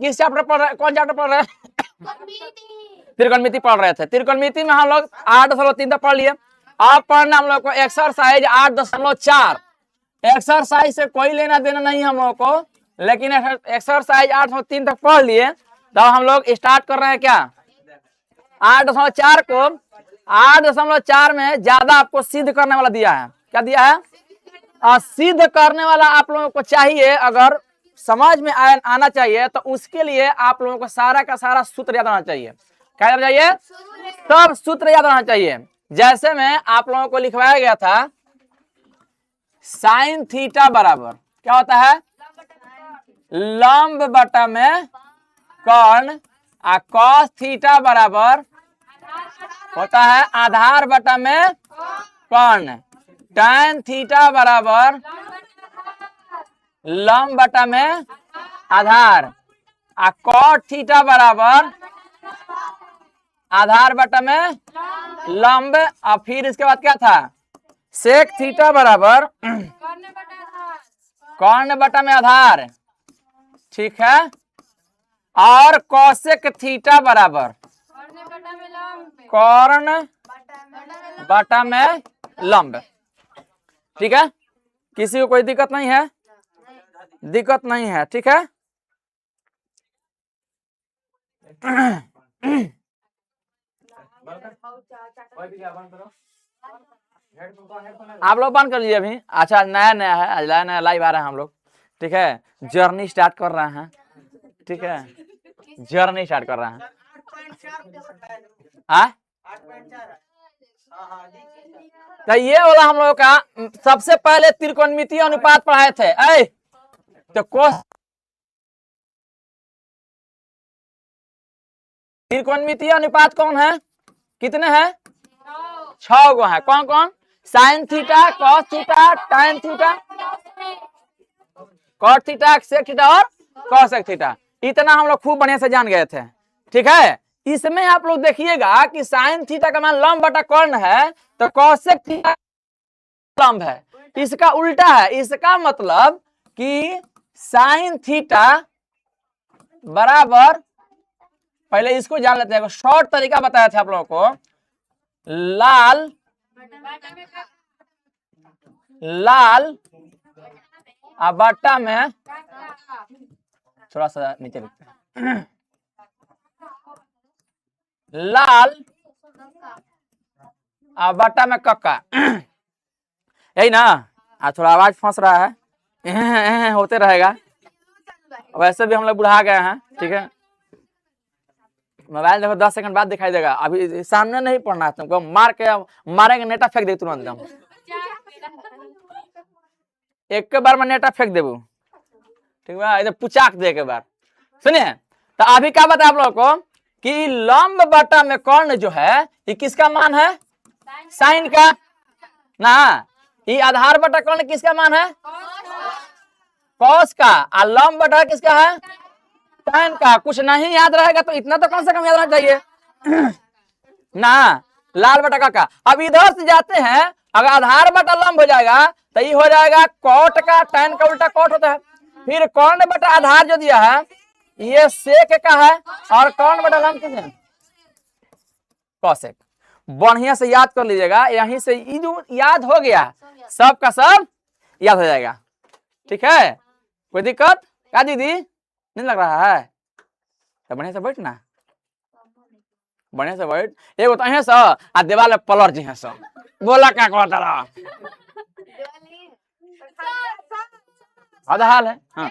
किस चैप्टर पढ़ रहे, कौन चैप्टर पढ़ रहे हैं? त्रिकोणमिति पढ़ रहे थे। त्रिकोणमिति में हम लोग 8.3 तक पढ़ लिए। अब पढ़ना हम लोग को एक्सरसाइज 8.4। एक्सरसाइज से कोई लेना देना नहीं हम लोग को, लेकिन एक्सरसाइज 8.3 तक पढ़ लिए। तो हम लोग स्टार्ट कर रहे हैं क्या 8.4 को। 8.4 में ज्यादा आपको सिद्ध करने वाला दिया है। क्या दिया है? सिद्ध करने वाला आप लोगों को चाहिए, अगर समझ में आना चाहिए तो उसके लिए आप लोगों को सारा का सारा सूत्र याद रहना चाहिए। क्या याद चाहिए? सब सूत्र याद रहना चाहिए। जैसे में आप लोगों को लिखवाया गया था साइन थीटा बराबर क्या होता है? लंब बटा में कर्ण। कॉस थीटा बराबर होता है आधार बटा में कर्ण। tan थीटा बराबर लंब बटा में आधार। cot थीटा बराबर आधार बटा में लंब। और फिर इसके बाद क्या था? सेक थीटा बराबर कर्ण बटा में आधार। ठीक है। और कौशिक थीटा बराबर कर्ण बटा में लंब। ठीक है। किसी को कोई दिक्कत नहीं है? दिक्कत नहीं है। ठीक है। आप लोग बंद कर लीजिए अभी। अच्छा, नया नया है, आज नया लाइव आ रहा है हम लोग। ठीक है। जर्नी स्टार्ट कर रहे हैं। ठीक है, जर्नी स्टार्ट कर रहे हैं। तो ये वाला हम लोगों का सबसे पहले त्रिकोणमितीय अनुपात पढ़ाए थे। तो त्रिकोणमितीय अनुपात कौन है? कितने हैं? 6 गो है। कौन कौन? Sine theta, cos theta, tan theta, cot theta, sec theta और कॉसेक थीटा। इतना हम लोग खूब बढ़िया से जान गए थे। ठीक है। इसमें आप लोग देखिएगा कि साइन थीटा का मान लंब बटा कर्ण है, तो कॉसेक थीटा लंब है। इसका उल्टा है। इसका मतलब कि साइन थीटा बराबर, पहले इसको जान लेते हैं। शॉर्ट तरीका बताया था आप लोगों को। लाल बटा में, थोड़ा सा नीचे लिखते हैं, लाल बटा में कक्का। यही ना? थोड़ा आवाज फंस रहा है, होते रहेगा। वैसे भी हम लोग बुढ़ा गए हैं। ठीक है। मोबाइल देखो 10 सेकंड बाद दिखाई देगा। अभी सामने नहीं पढ़ना है तुमको। मारेंगे नेटा फेंक दे तुरंत एकदम। एक के बार में नेटा फेंक देबू। ठीक है। इधर पुचाक दे के बार। सुनिए, तो अभी क्या बताया आप लोगों को कि लंब बटा में कर्ण जो है ये किसका मान है? साइन का ना। ये आधार बटा कर्ण किसका मान है? कॉस का। और लंब बटा किसका है? tan का। कुछ नहीं याद रहेगा तो इतना तो कम से कम याद रहना चाहिए ना। लाल बटा का। अब इधर से जाते हैं, अगर आधार बटा लंब हो जाएगा तो ये हो जाएगा कॉट का। tan का उल्टा कॉट होता है। फिर कर्ण बटा आधार जो दिया है ये सेक का है, और कर्ण बटा लंब किसका है? कॉसेक। बढ़िया से याद कर लीजिएगा। यहीं से ये जो याद हो गया सब का सब याद हो जाएगा। ठीक है। कोई दिक्कत? क्या दीदी नहीं लग रहा है? तो बढ़िया से बैठ ना, बढ़िया से बैठ। एगो तो स आ देवाल पलर जी है सब। बोला क्या कहता रहा? आधा हाल है। हाँ।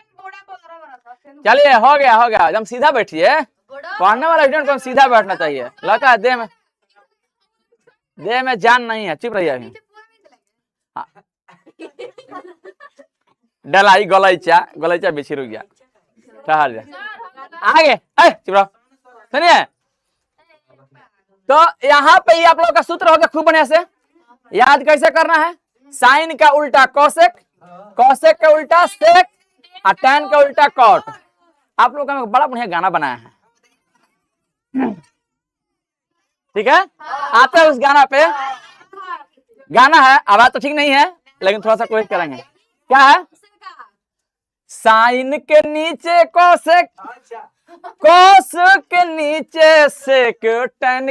चलिए, हो गया हो गया। एकदम सीधा बैठिए। पढ़ने वाला स्टूडेंट को सीधा बैठना चाहिए। लगता है देह में जान नहीं है। चुप रहिए अभी। डलाई गलैचा बिछी रुक गया। ठहर जा आगे। चुप रहो। सुनिए, तो यहाँ पे ही आप लोग का सूत्र होगा। खूब बढ़िया से याद कैसे करना है? साइन का उल्टा कॉसेक, कॉसेक का उल्टा सेक, और tan का उल्टा कॉट। आप लोग का बड़ा बढ़िया गाना बनाया है। ठीक है। आते हैं उस गाना पे। गाना है, आवाज तो ठीक नहीं है लेकिन थोड़ा सा कोशिश करेंगे। क्या है? साइन के नीचे कॉसेक,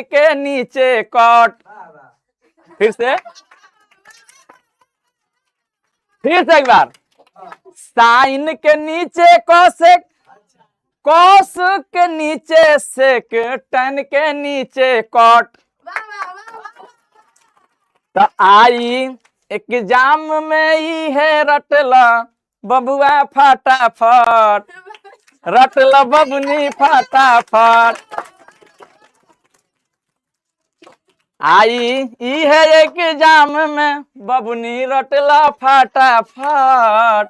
टन के नीचे कॉट। फिर से एक बार, साइन के नीचे कोसेक, कॉस के नीचे सेक, टन के नीचे कॉट। तो आई एग्जाम में ही है रटला बबुआ फटाफट, रटला बबुनी फटाफट। आई ई है एग्जाम में बबुनी रटला फटाफट,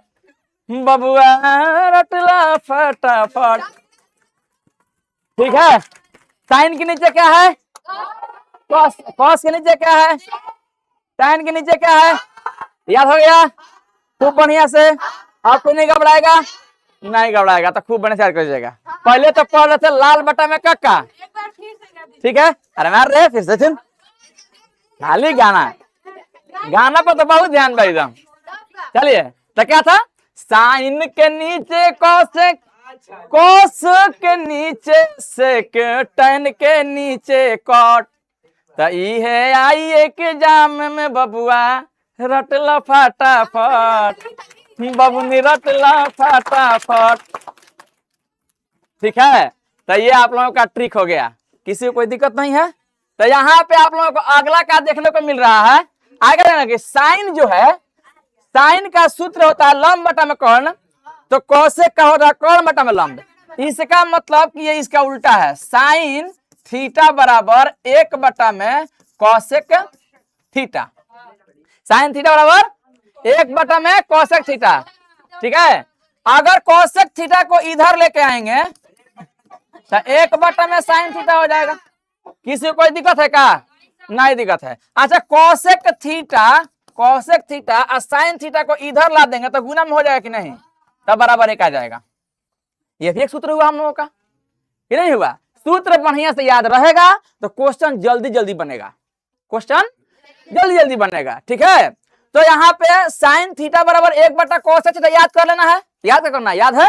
बबुआ रटला फटाफट। ठीक है, साइन के नीचे क्या है? कॉस। कॉस के नीचे क्या है? साइन के नीचे क्या है? याद हो गया खूब बढ़िया से। आपको नहीं घबराएगा? नहीं घबराएगा तो खूब बढ़िया से याद कर जाएगा। पहले तो पढ़ रहे थे लाल बटा में कक्का, ठीक है? अरे मार रहे फिर से खाली गाना, गाना पर तो बहुत ध्यान दे एकदम। चलिए, तो क्या था? साइन के नीचे कोसेक, कोस के नीचे सेक, टन के नीचे कॉट। तो ई है आई एग्जाम में बबुआ रटला फटाफट, बबुनी रटला फटाफट। ठीक है, तो ये आप लोगों का ट्रिक हो गया। किसी को कोई दिक्कत नहीं है? तो यहाँ पे आप लोगों को अगला क्या देखने को मिल रहा है? आगे देखना कि साइन जो है, साइन का सूत्र होता है लंब बटा में कर्ण, तो कोसेक का होता है कर्ण बटा में लंब। इसका मतलब कि ये इसका उल्टा है, साइन थीटा बराबर 1 बटा में कोसेक थीटा। साइन थीटा बराबर 1 बटा में कोसेक थीटा। ठीक है, अगर कोसेक थीटा को इधर लेके आएंगे तो 1 बटा में साइन थीटा हो जाएगा। किसी को कोई दिक्कत है क्या? नहीं दिक्कत है। अच्छा, कोसेक थीटा और साइन थीटा को इधर ला देंगे तो गुना में हो जाएगा कि नहीं? तब बराबर 1 आ जाएगा। ये भी एक सूत्र हुआ हम लोगों का, ये नहीं हुआ? सूत्र बढ़िया से याद रहेगा तो क्वेश्चन जल्दी जल्दी बनेगा, क्वेश्चन जल्दी जल्दी बनेगा। ठीक है, तो यहाँ पे साइन थीटा बराबर 1 बटा कोसेक थीटा याद कर लेना है, याद करना है, याद है?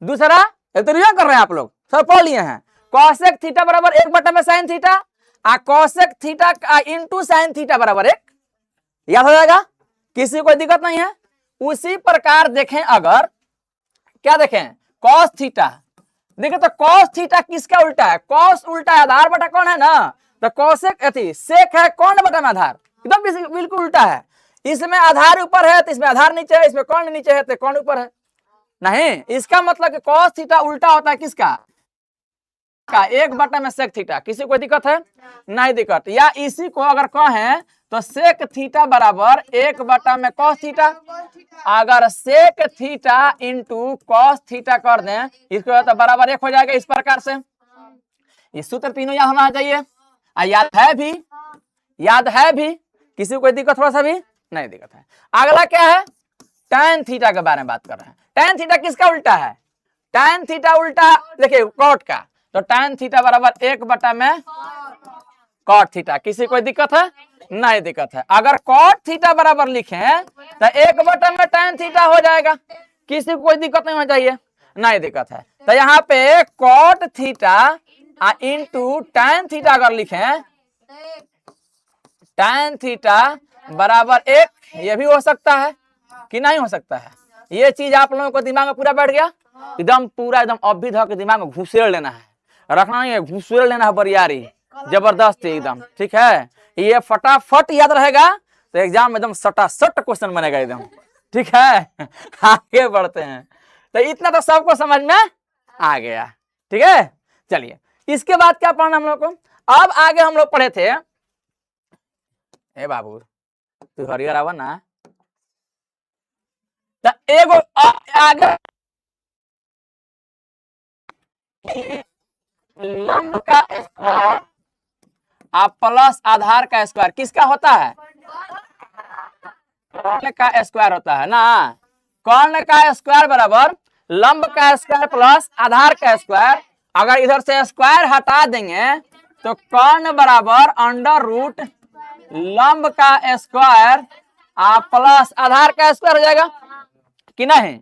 दूसरा एक तो रिवीजन कर रहे हैं आप लोग, सब पढ़ लिए हैं। कोसेक थीटा बराबर 1 बटा में साइन थीटा, और cosec theta into sine theta बराबर 1, याद हो जाएगा। किसी को कोई दिक्कत नहीं है? उसी प्रकार देखें, अगर क्या देखें, कॉस थीटा देखिए, तो कॉस थीटा किसका उल्टा है? कॉस उल्टा है, आधार बटा कौन है ना, तो कोसेक सेक है कौन बटा में आधार, एकदम बिल्कुल उल्टा है। इसमें आधार ऊपर है तो इसमें आधार नीचे है, इसमें कौन नीचे है तो कौन ऊपर है। नहीं, इसका मतलब कि कॉस थीटा उल्टा होता है किसका? का 1 बटा में सेक थीटा। किसी को दिक्कत है? नहीं दिक्कत। या इसी को अगर कहें तो सेक थीटा बराबर 1 बटा में कॉस थीटा। अगर sec theta into cos theta कर दें इसको तो बराबर 1 हो जाएगा। इस प्रकार से ये सूत्र तीनों याद होना चाहिए। याद है भी? किसी को कोई दिक्कत थोड़ा सा भी नहीं दिक्कत है। अगला क्या है? tan थीटा के बारे में बात कर रहे हैं। tan थीटा किसका उल्टा है? tan थीटा उल्टा देखिए कॉट का, तो tan थीटा बराबर 1 बटा में कॉट थीटा। किसी कोई दिक्कत है? नहीं दिक्कत है। अगर कॉट थीटा बराबर लिखें तो 1 बटा में tan थीटा हो जाएगा। किसी को कोई दिक्कत नहीं होना चाहिए? नहीं दिक्कत है। तो यहाँ पे cot theta into tan theta अगर लिखें, tan थीटा बराबर 1, ये भी हो सकता है कि नहीं हो सकता है। ये चीज आप लोगों को दिमाग में पूरा बैठ गया, एकदम पूरा एकदम अभी धर के दिमाग में घुसेड़ लेना है, रखना नहीं है, घुसेड़ लेना है बरियारी जबरदस्त एकदम। ठीक है, ये फटाफट याद रहेगा तो एग्जाम में एकदम सटासट क्वेश्चन बनेगा एकदम। ठीक है, आगे बढ़ते हैं। तो इतना तो सबको समझ में आ गया। ठीक है, चलिए इसके बाद क्या पढ़ना हम लोग को? अब आगे हम लोग पढ़े थे, ए बाबू तू हरियर आवा ना, तो एगो आगे लंब का स्क्वायर प्लस आधार का स्क्वायर किसका होता है? कर्ण का स्क्वायर होता है ना। कर्ण का स्क्वायर बराबर लंब का स्क्वायर प्लस आधार का स्क्वायर। अगर इधर से स्क्वायर हटा देंगे तो कर्ण बराबर अंडर रूट लंब का स्क्वायर प्लस आधार का स्क्वायर हो जाएगा कि नहीं।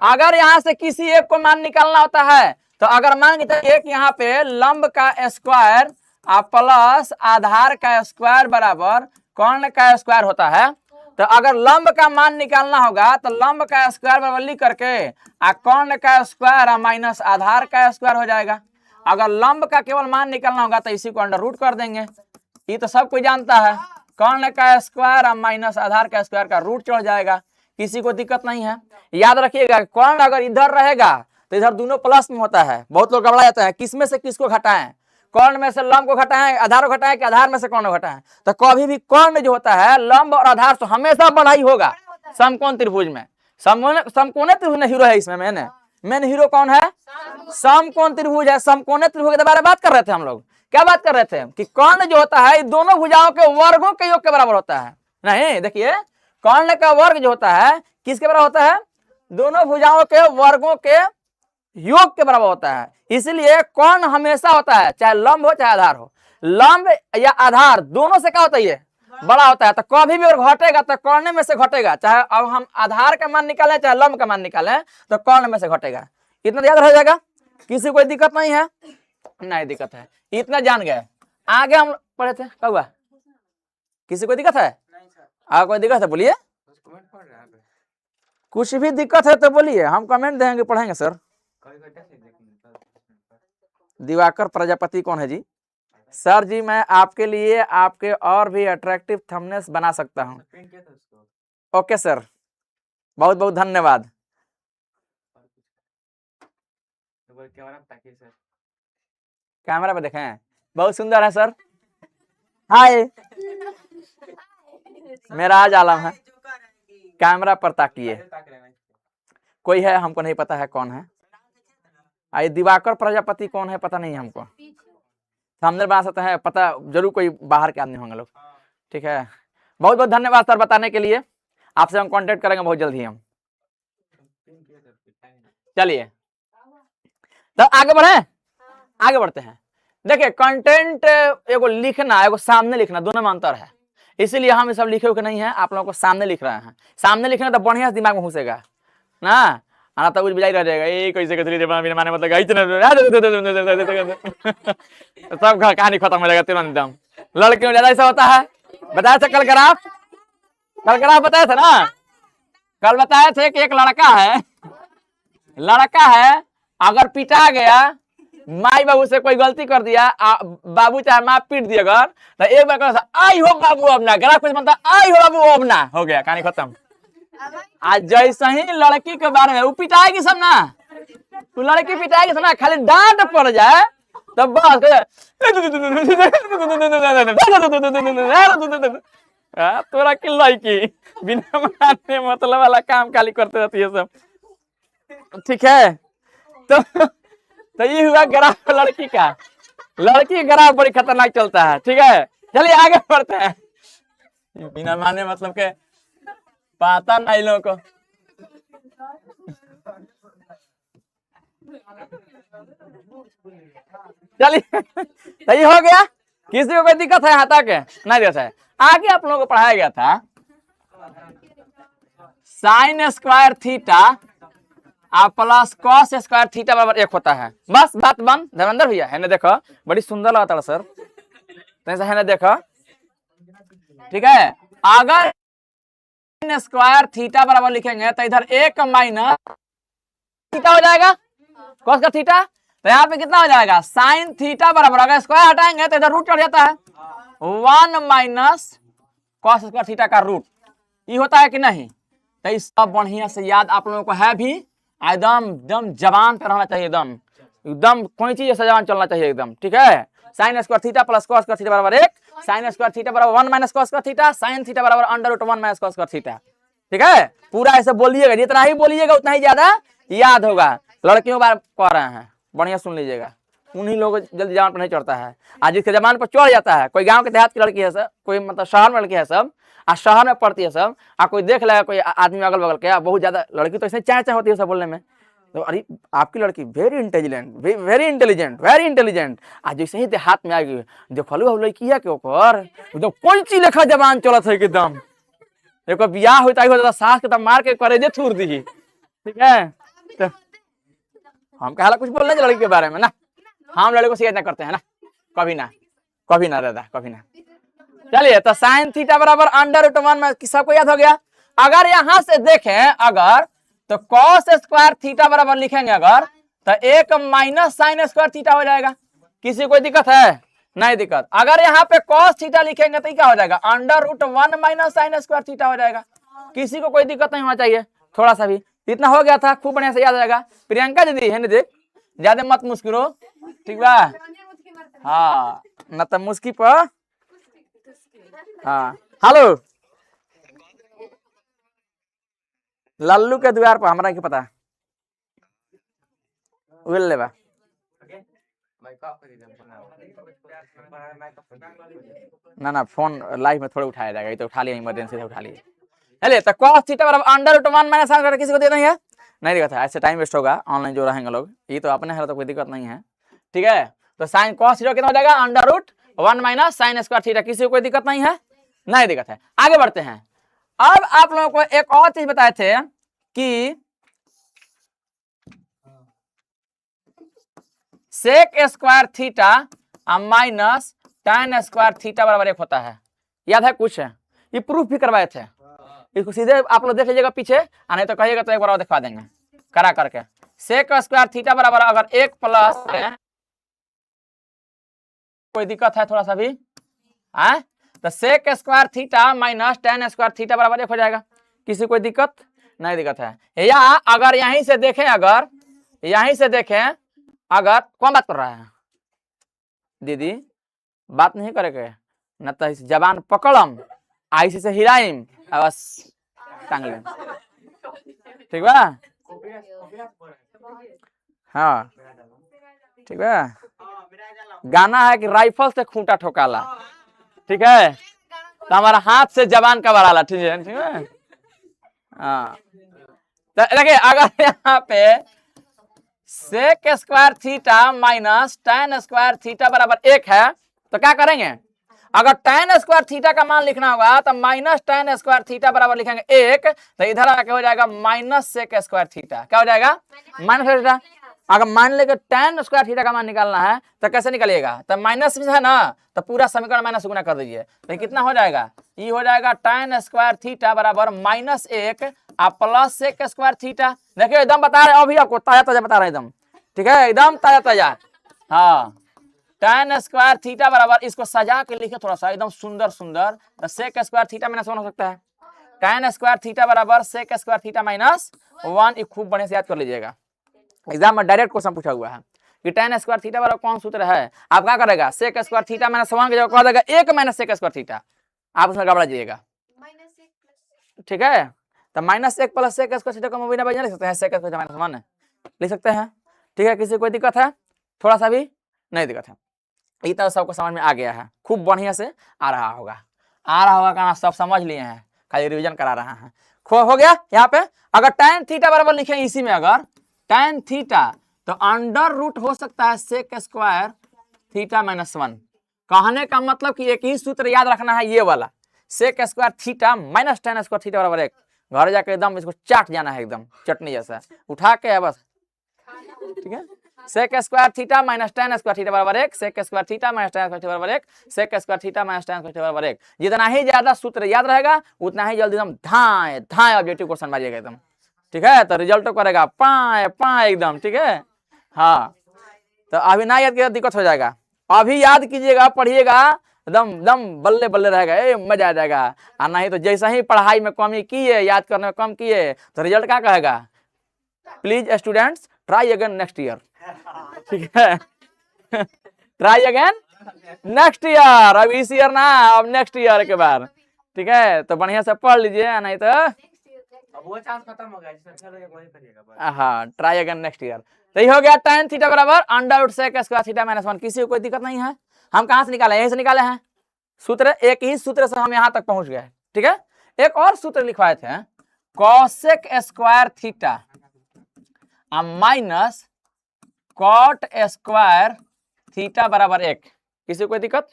अगर यहां से किसी एक को मान निकालना होता है तो अगर मान लीजिए एक यहाँ पे लंब का स्क्वायर और प्लस आधार का स्क्वायर बराबर कर्ण का स्क्वायर होता है। तो अगर लंब का मान निकालना होगा तो लंब का स्क्वायर बराबर लिख करके कर्ण का स्क्वायर माइनस आधार का स्क्वायर हो जाएगा। अगर लंब का केवल मान निकालना होगा तो इसी को अंडर रूट कर देंगे। ये तो सब कोई जानता है, कर्ण का स्क्वायर माइनस आधार का स्क्वायर का रूट चढ़ जाएगा, किसी को दिक्कत नहीं है। याद रखिएगा कर्ण अगर इधर रहेगा तो इधर दोनों प्लस में होता है। बहुत लोग घबरा जाते हैं किस में से किसको घटाएं, कर्ण में से लंब को घटाएं, आधार को घटाएं कि आधार में से कर्ण को घटाएं। तो कभी भी कर्ण जो होता है लंब और आधार से हमेशा बड़ा ही होगा समकोण त्रिभुज में। समकोण त्रिभुज में हीरो है, इसमें मेन हीरो कौन है? समकोण त्रिभुज है। समकोण त्रिभुज के बारे में बात कर रहे थे हम लोग। क्या बात कर रहे थे कि कर्ण जो होता है दोनों भुजाओं के वर्गों के योग के बराबर होता है। नहीं, देखिए कर्ण का वर्ग जो होता है किसके बराबर होता है? दोनों भुजाओं के वर्गों के योग के बराबर होता है। इसलिए कर्ण हमेशा होता है, चाहे लंब हो चाहे आधार हो। लंब या आधार दोनों से क्या होता है? ये बड़ा होता है। तो कभी भी अगर घटेगा तो कर्ण में से घटेगा, चाहे अब हम आधार का मान निकालें चाहे लंब का मान निकालें तो कर्ण में से घटेगा। इतना याद रह जाएगा, किसी कोई दिक्कत नहीं है? नहीं दिक्कत है, इतना जान गए। आगे हम पढ़े थे क्या हुआ? किसी को दिक्कत है? आगे कोई दिक्कत है बोलिए। कुछ भी दिक्कत है तो बोलिए, हम कमेंट देंगे पढ़ेंगे सर। दिवाकर प्रजापति कौन है जी? सर जी मैं आपके लिए आपके और भी अट्रैक्टिव थंबनेल्स बना सकता हूं। ओके सर, बहुत बहुत धन्यवाद। कैमरा पे देखें, बहुत सुंदर है सर। हाय, मेरा आज आलम है। कैमरा पर ताकिए, कोई है हमको नहीं पता है कौन है। आइए, दिवाकर प्रजापति कौन है पता नहीं हमको। सामने बना सकते हैं, पता जरूर कोई बाहर के आदमी होंगे लोग। ठीक है, बहुत बहुत धन्यवाद सर बताने के लिए। आपसे हम कांटेक्ट करेंगे बहुत जल्दी हम। चलिए तो आगे बढ़े, आगे बढ़ते हैं। देखिए कंटेंट एगो लिखना एगो सामने लिखना दोनों में अंतर है, इसीलिए हम ये सब लिखे हुए नहीं है, आप लोगों को सामने लिख रहे हैं। सामने लिखना तो बढ़िया से दिमाग में घुसेगा ना, आना तो कुछ बिजाई रह जाएगा। ये कैसे कैसे माने मतलब सब कहानी खत्म हो जाएगा तुरंत एकदम। लड़कियों ज्यादा ऐसा होता है। बताया था कल ग्राफ बताया था ना, कल बताए थे कि एक लड़का है अगर पिटा गया, माई बाबू से कोई गलती कर दिया, बाबू चाहे माँ पीट दिया अगर, तो एक बार आई हो बाबू अब ना, ग्राफ कुछ मतलब आई हो बाबू अब ना, हो गया कहानी खत्म। आज जैसे ही लड़की के बारे में वो पिटाएगी सब ना, तो लड़की पिटाएगी सब ना, खाली डांट पड़ जाए तब बस तोरा की लड़की बिना माने मतलब वाला काम खाली करते रहती है सब। ठीक है, तो ये हुआ ग्राफ लड़की का। लड़की ग्राफ बड़ी खतरनाक चलता है। ठीक है, चलिए आगे बढ़ते हैं। बिना माने मतलब के पता नहीं लोगों को। चलिए सही हो गया, किसी को कोई दिक्कत है? यहाँ तक नहीं दिक्कत है। आगे आप लोगों को पढ़ाया गया था साइन स्क्वायर थीटा और प्लस कॉस स्क्वायर थीटा बराबर 1 होता है। बस बात बंद। धर्मेंद्र भैया है ना, देखो बड़ी सुंदर लगता है सर, तो है ना देखो। ठीक है, अगर स्क्वायर थीटा बराबर लिखेंगे तो इधर 1 माइनस थीटा हो जाएगा कॉस का थीटा, तो यहाँ पे कितना हो जाएगा? साइन थीटा बराबर, अगर स्क्वायर हटाएंगे तो इधर रूट चढ़ जाता है, 1 माइनस कॉस स्क्वायर थीटा का रूट। ये होता है कि नहीं? तो इस सब बढ़िया से याद आप लोगों को है भी, एकदम एकदम जबान पे रहना चाहिए, एकदम एकदम कोई चीज ऐसा जबान चलना चाहिए एकदम। ठीक है, sine square theta plus cos square theta बराबर 1, साइन स्क्वायर थीटा बराबर 1 minus cos square theta, sine theta बराबर under root 1 minus cos square theta. ठीक है, पूरा ऐसे बोलिएगा, जितना ही बोलिएगा उतना ही ज्यादा याद होगा। लड़कियों बार कह रहे हैं, बढ़िया सुन लीजिएगा, उन्हीं लोगों जल्दी जबान पर नहीं चढ़ता है। आज जिसके जबान पर चढ़ जाता है, कोई गांव के देहात की लड़की है सब, कोई मतलब शहर में लड़की है सब, आज शहर में पढ़ती है सब, कोई देख लेगा कोई आदमी अगल बगल के, बहुत ज्यादा लड़की तो ऐसे चाय होती है सब बोलने में, तो अरे आपकी लड़की very intelligent, very intelligent, very intelligent. आज जैसे ही हाथ में आएगी देखो अब लड़की है के ऊपर एकदम कोई चीज लेखा जबान चलत है एकदम। देखो बियाह होता है सास के तब मार के करेजे छूर दी। ठीक है, तो हम कहा कुछ बोल रहे लड़की के बारे में ना, हम लड़के को शिकायत ना करते हैं ना, कभी ना। कभी ना दादा, कभी ना। चलिए, तो साइन थीटा बराबर अंडर रूट 1 में सबको याद हो गया। अगर यहां से देखें अगर, तो कॉस स्क्वायर थीटा बराबर लिखेंगे अगर, तो एक माइनस साइन स्क्वायर थीटा हो जाएगा। किसी कोई दिक्कत है? नहीं दिक्कत। अगर यहाँ पे कॉस थीटा लिखेंगे तो क्या हो जाएगा? Under root 1 minus sine square theta हो जाएगा। किसी को कोई दिक्कत नहीं होना चाहिए, थोड़ा सा भी। इतना हो गया था, खूब बढ़िया से याद आएगा। प्रियंका दीदी है दीदी, ज्यादा मत मुस्कुरो, ठीक बा? हाँ, न तो मुस्की पर। हाँ, हेलो, लल्लू के द्वार पर हमरा के पता उल लेबा। ना ना, फोन लाइव में थोड़ा उठाया जाएगा, ये तो उठा लिया, इमरजेंसी से उठा लिया। चलिए, तो cos थीटा बराबर अंडर रूट 1 माइनस साइन, किसी को दे देंगे? नहीं दिक्कत है, ऐसे टाइम वेस्ट होगा, ऑनलाइन जो रहेंगे लोग, ये तो अपने है तो कोई दिक्कत नहीं है, ठीक है। तो साइन cos थीटा कितना हो जाएगा? Under root 1 minus sine square theta. किसी को कोई दिक्कत नहीं है? नहीं दिक्कत है। आगे बढ़ते हैं। अब आप लोगों को एक और चीज बताए थे कि sec square theta minus tan square theta बराबर 1 होता है। याद है कुछ? ये प्रूफ भी करवाए थे, इसको सीधे आप लोग देख लीजिएगा पीछे, नहीं तो कहिएगा तो एक बार और दिखा देंगे करा करके। सेक स्क्वायर थीटा बराबर अगर 1 प्लस, कोई दिक्कत है थोड़ा सा भी? है तो sec square theta minus tan square theta बराबर 1 हो जाएगा। किसी कोई दिक्कत? नहीं दिक्कत है। या अगर यहीं से देखें, अगर यहीं से देखें, अगर कौन बात कर रहा है? दीदी बात नहीं करेगा, न तो जबान पकड़म, आईसी से हिराइम, बस टांग ले, ठीक बा? हाँ ठीक है। गाना है कि राइफल से खूंटा ठोकाला, ठीक है, तो हमारा हाथ से जबान का बराला, ठीक है, ठीक है। हाँ, तो देखिए अगर यहाँ पे sec square theta minus tan square theta बराबर 1 है, तो क्या करेंगे? अगर tan स्क्वायर थीटा का मान लिखना होगा तो माइनस tan स्क्वायर थीटा बराबर लिखेंगे 1, तो इधर आके हो जाएगा माइनस सेक स्क्वायर थीटा। क्या हो जाएगा? Minus theta. अगर मान लेंगे tan स्क्वायर थीटा का मान निकालना है तो कैसे निकलिएगा? तो माइनस है ना, तो पूरा समीकरण माइनस गुना कर दीजिए, तो कितना हो जाएगा? ये हो जाएगा tan स्क्वायर थीटा बराबर -1 प्लस सेक स्क्वायर थीटा। देखिए एकदम बता रहे अभी आपको, ताजा ताजा बता रहे एकदम, ठीक है, एकदम ताजा ताजा। हाँ, tan स्क्वायर थीटा बराबर, इसको सजा के लिखे थोड़ा सा एकदम सुंदर सुंदर, तो सेक स्क्वायर थीटा -1 हो सकता है। tan स्क्वायर थीटा बराबर सेक स्क्वायर थीटा -1, ये खूब बढ़िया से याद कर लीजिएगा, एग्जाम में डायरेक्ट क्वेश्चन पूछा हुआ है कि tan स्क्वायर थीटा बराबर कौन सूत्र है। आप क्या करेगा? सेक स्क्वायर थीटा -1 की जगह कह देगा 1 माइनस सेक स्क्वायर थीटा, आप उसमें घबरा जाइएगा, ठीक है। तो -1 प्लस सेक स्क्वायर थीटा को हम बिना लिख सकते हैं, सेक स्क्वायर -1 लिख सकते हैं, ठीक है। किसी कोई दिक्कत है? थोड़ा सा भी नहीं दिक्कत है। ये तो सबको समझ में आ गया है, खूब बढ़िया से आ रहा होगा, कहना सब समझ लिए हैं, खाली रिवीजन करा रहा है। हो गया। यहाँ पे अगर tan थीटा बराबर लिखे इसी में, अगर tan थीटा, तो अंडर रूट हो सकता है सेक स्क्वायर थीटा -1। कहने का मतलब कि एक ही सूत्र याद रखना है, ये वाला, sec square theta minus tan square theta बराबर 1। घर जाके एकदम इसको चाट जाना है, एकदम चटनी जैसा उठा के है बस, ठीक है। Sec square theta minus tan square theta बराबर 1, sec square theta minus tan square theta बराबर 1, sec square theta minus tan square theta बराबर 1। जितना ही ज्यादा सूत्र याद रहेगा उतना ही जल्दी एकदम धाए धाए ऑब्जेक्टिव क्वेश्चन मारिएगा एकदम, ठीक है। तो रिजल्ट करेगा पाए पाए एकदम, ठीक है। हाँ, तो अभी ना याद किया दिक्कत हो जाएगा, अभी याद कीजिएगा, पढ़िएगा, एकदम एकदम बल्ले बल्ले रहेगा, मजा आ जाएगा। और नहीं तो जैसा ही पढ़ाई में कमी किए, याद करने में कम किए, तो रिजल्ट क्या कहेगा? Please students try again next year, ठीक है। ट्राई अगेन नेक्स्ट ईयर, अब इस ईयर ना, अब नेक्स्ट ईयर के बाद, ठीक है। तो बढ़िया से पढ़ लीजिए, नहीं तो वो चांस खत्म हो गया। हाँ, ट्राई अगेन नेक्स्ट ईयर। तो ये हो गया tan थीटा बराबर under root sec square theta -1। किसी को कोई दिक्कत नहीं है? हम कहां से निकाले? यहीं से निकाले हैं सूत्र, एक ही सूत्र से हम यहां तक पहुंच गए, ठीक है। एक और सूत्र लिखवाए थे, cosec square theta minus cot square theta बराबर 1। किसी को कोई दिक्कत?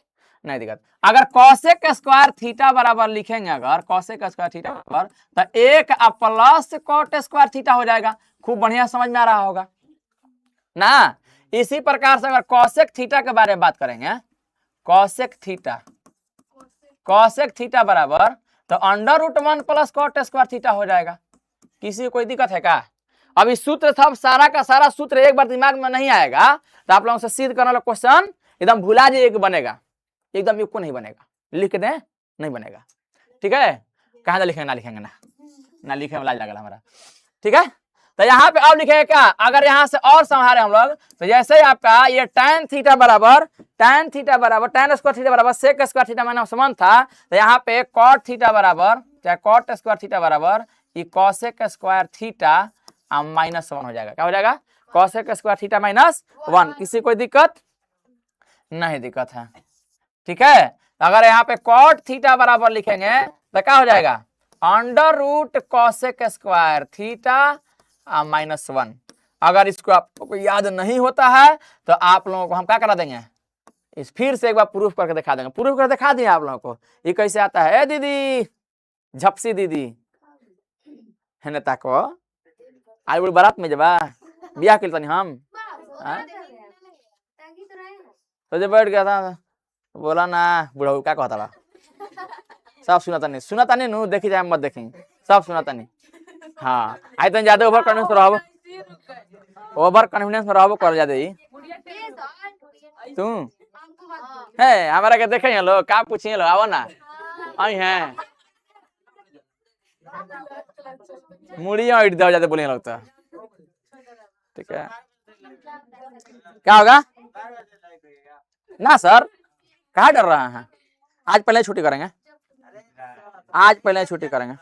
नहीं दिक्कत। अगर कॉसेक स्क्वायर थीटा बराबर लिखेंगे, अगर कॉसेक स्क्वायर थीटा बराबर, तो 1 प्लस कॉट स्क्वायर थीटा हो जाएगा। खूब बढ़िया समझ में आ रहा होगा ना। इसी प्रकार से अगर कॉसेक थीटा के बारे में बात करेंगे, कॉसेक थीटा, कॉसेक थीटा बराबर तो √1 प्लस कॉट स्क्वायर थीटा हो जाएगा। किसी को कोई दिक्कत है क्या? अब इस सूत्र सब सारा का सारा सूत्र एक बार दिमाग में नहीं आएगा तो आप लोगों से सिद्ध करने वाला क्वेश्चन एकदम भुला जाइए कि बनेगा, एकदम युक्को नहीं बनेगा, लिख दें नहीं बनेगा। ठीक है, कहाँ से लिखेंगे? ना लिखेंगे ना लिखे में लाज लगेगा हमारा। ठीक है, तो यहाँ पे अब लिखेंगे क्या? अगर यहाँ से और संभाले हम लोग तो जैसे ही आपका ये tan थीटा बराबर tan स्क्वायर थीटा बराबर sec स्क्वायर थीटा -1 था, तो यहाँ पे cot थीटा बराबर चाहे cot स्क्वायर थीटा बराबर ये cosec स्क्वायर थीटा -1 हो जाएगा। क्या हो जाएगा? cosec square theta -1। किसी कोई दिक्कत नहीं? दिक्कत है। ठीक है, तो अगर यहाँ पे cot थीटा बराबर लिखेंगे तो क्या हो जाएगा? √cosec square theta -1। अगर इसको आपको याद नहीं होता है तो आप लोगों को हम क्या करा देंगे, इस फिर से एक बार प्रूफ करके दिखा देंगे। प्रूफ करके दिखा दिए आप लोगों को ये कैसे आता है। दीदी झपसी दीदी है नेता को आज बड़ी बारात में जब बियाह के तनी हम तो जब बैठ गया था बोला ना बुढ़ा क्या कहता था, सब सुनाता नहीं नु देखी जाए मत देखी सब सुनाता नहीं। हाँ आई तो ज्यादा ओवर कॉन्फिडेंस रहो, ओवर कॉन्फिडेंस में रहो कर ज्यादा ही तू है हमारा के देखे लो का पूछिए लो आओ ना आई है मुड़िया इट दो जाते बोलिए लगता। ठीक है, क्या होगा ना सर? कहाँ डर रहा है? आज पहले छुट्टी करेंगे, आज पहले छुट्टी करेंगे।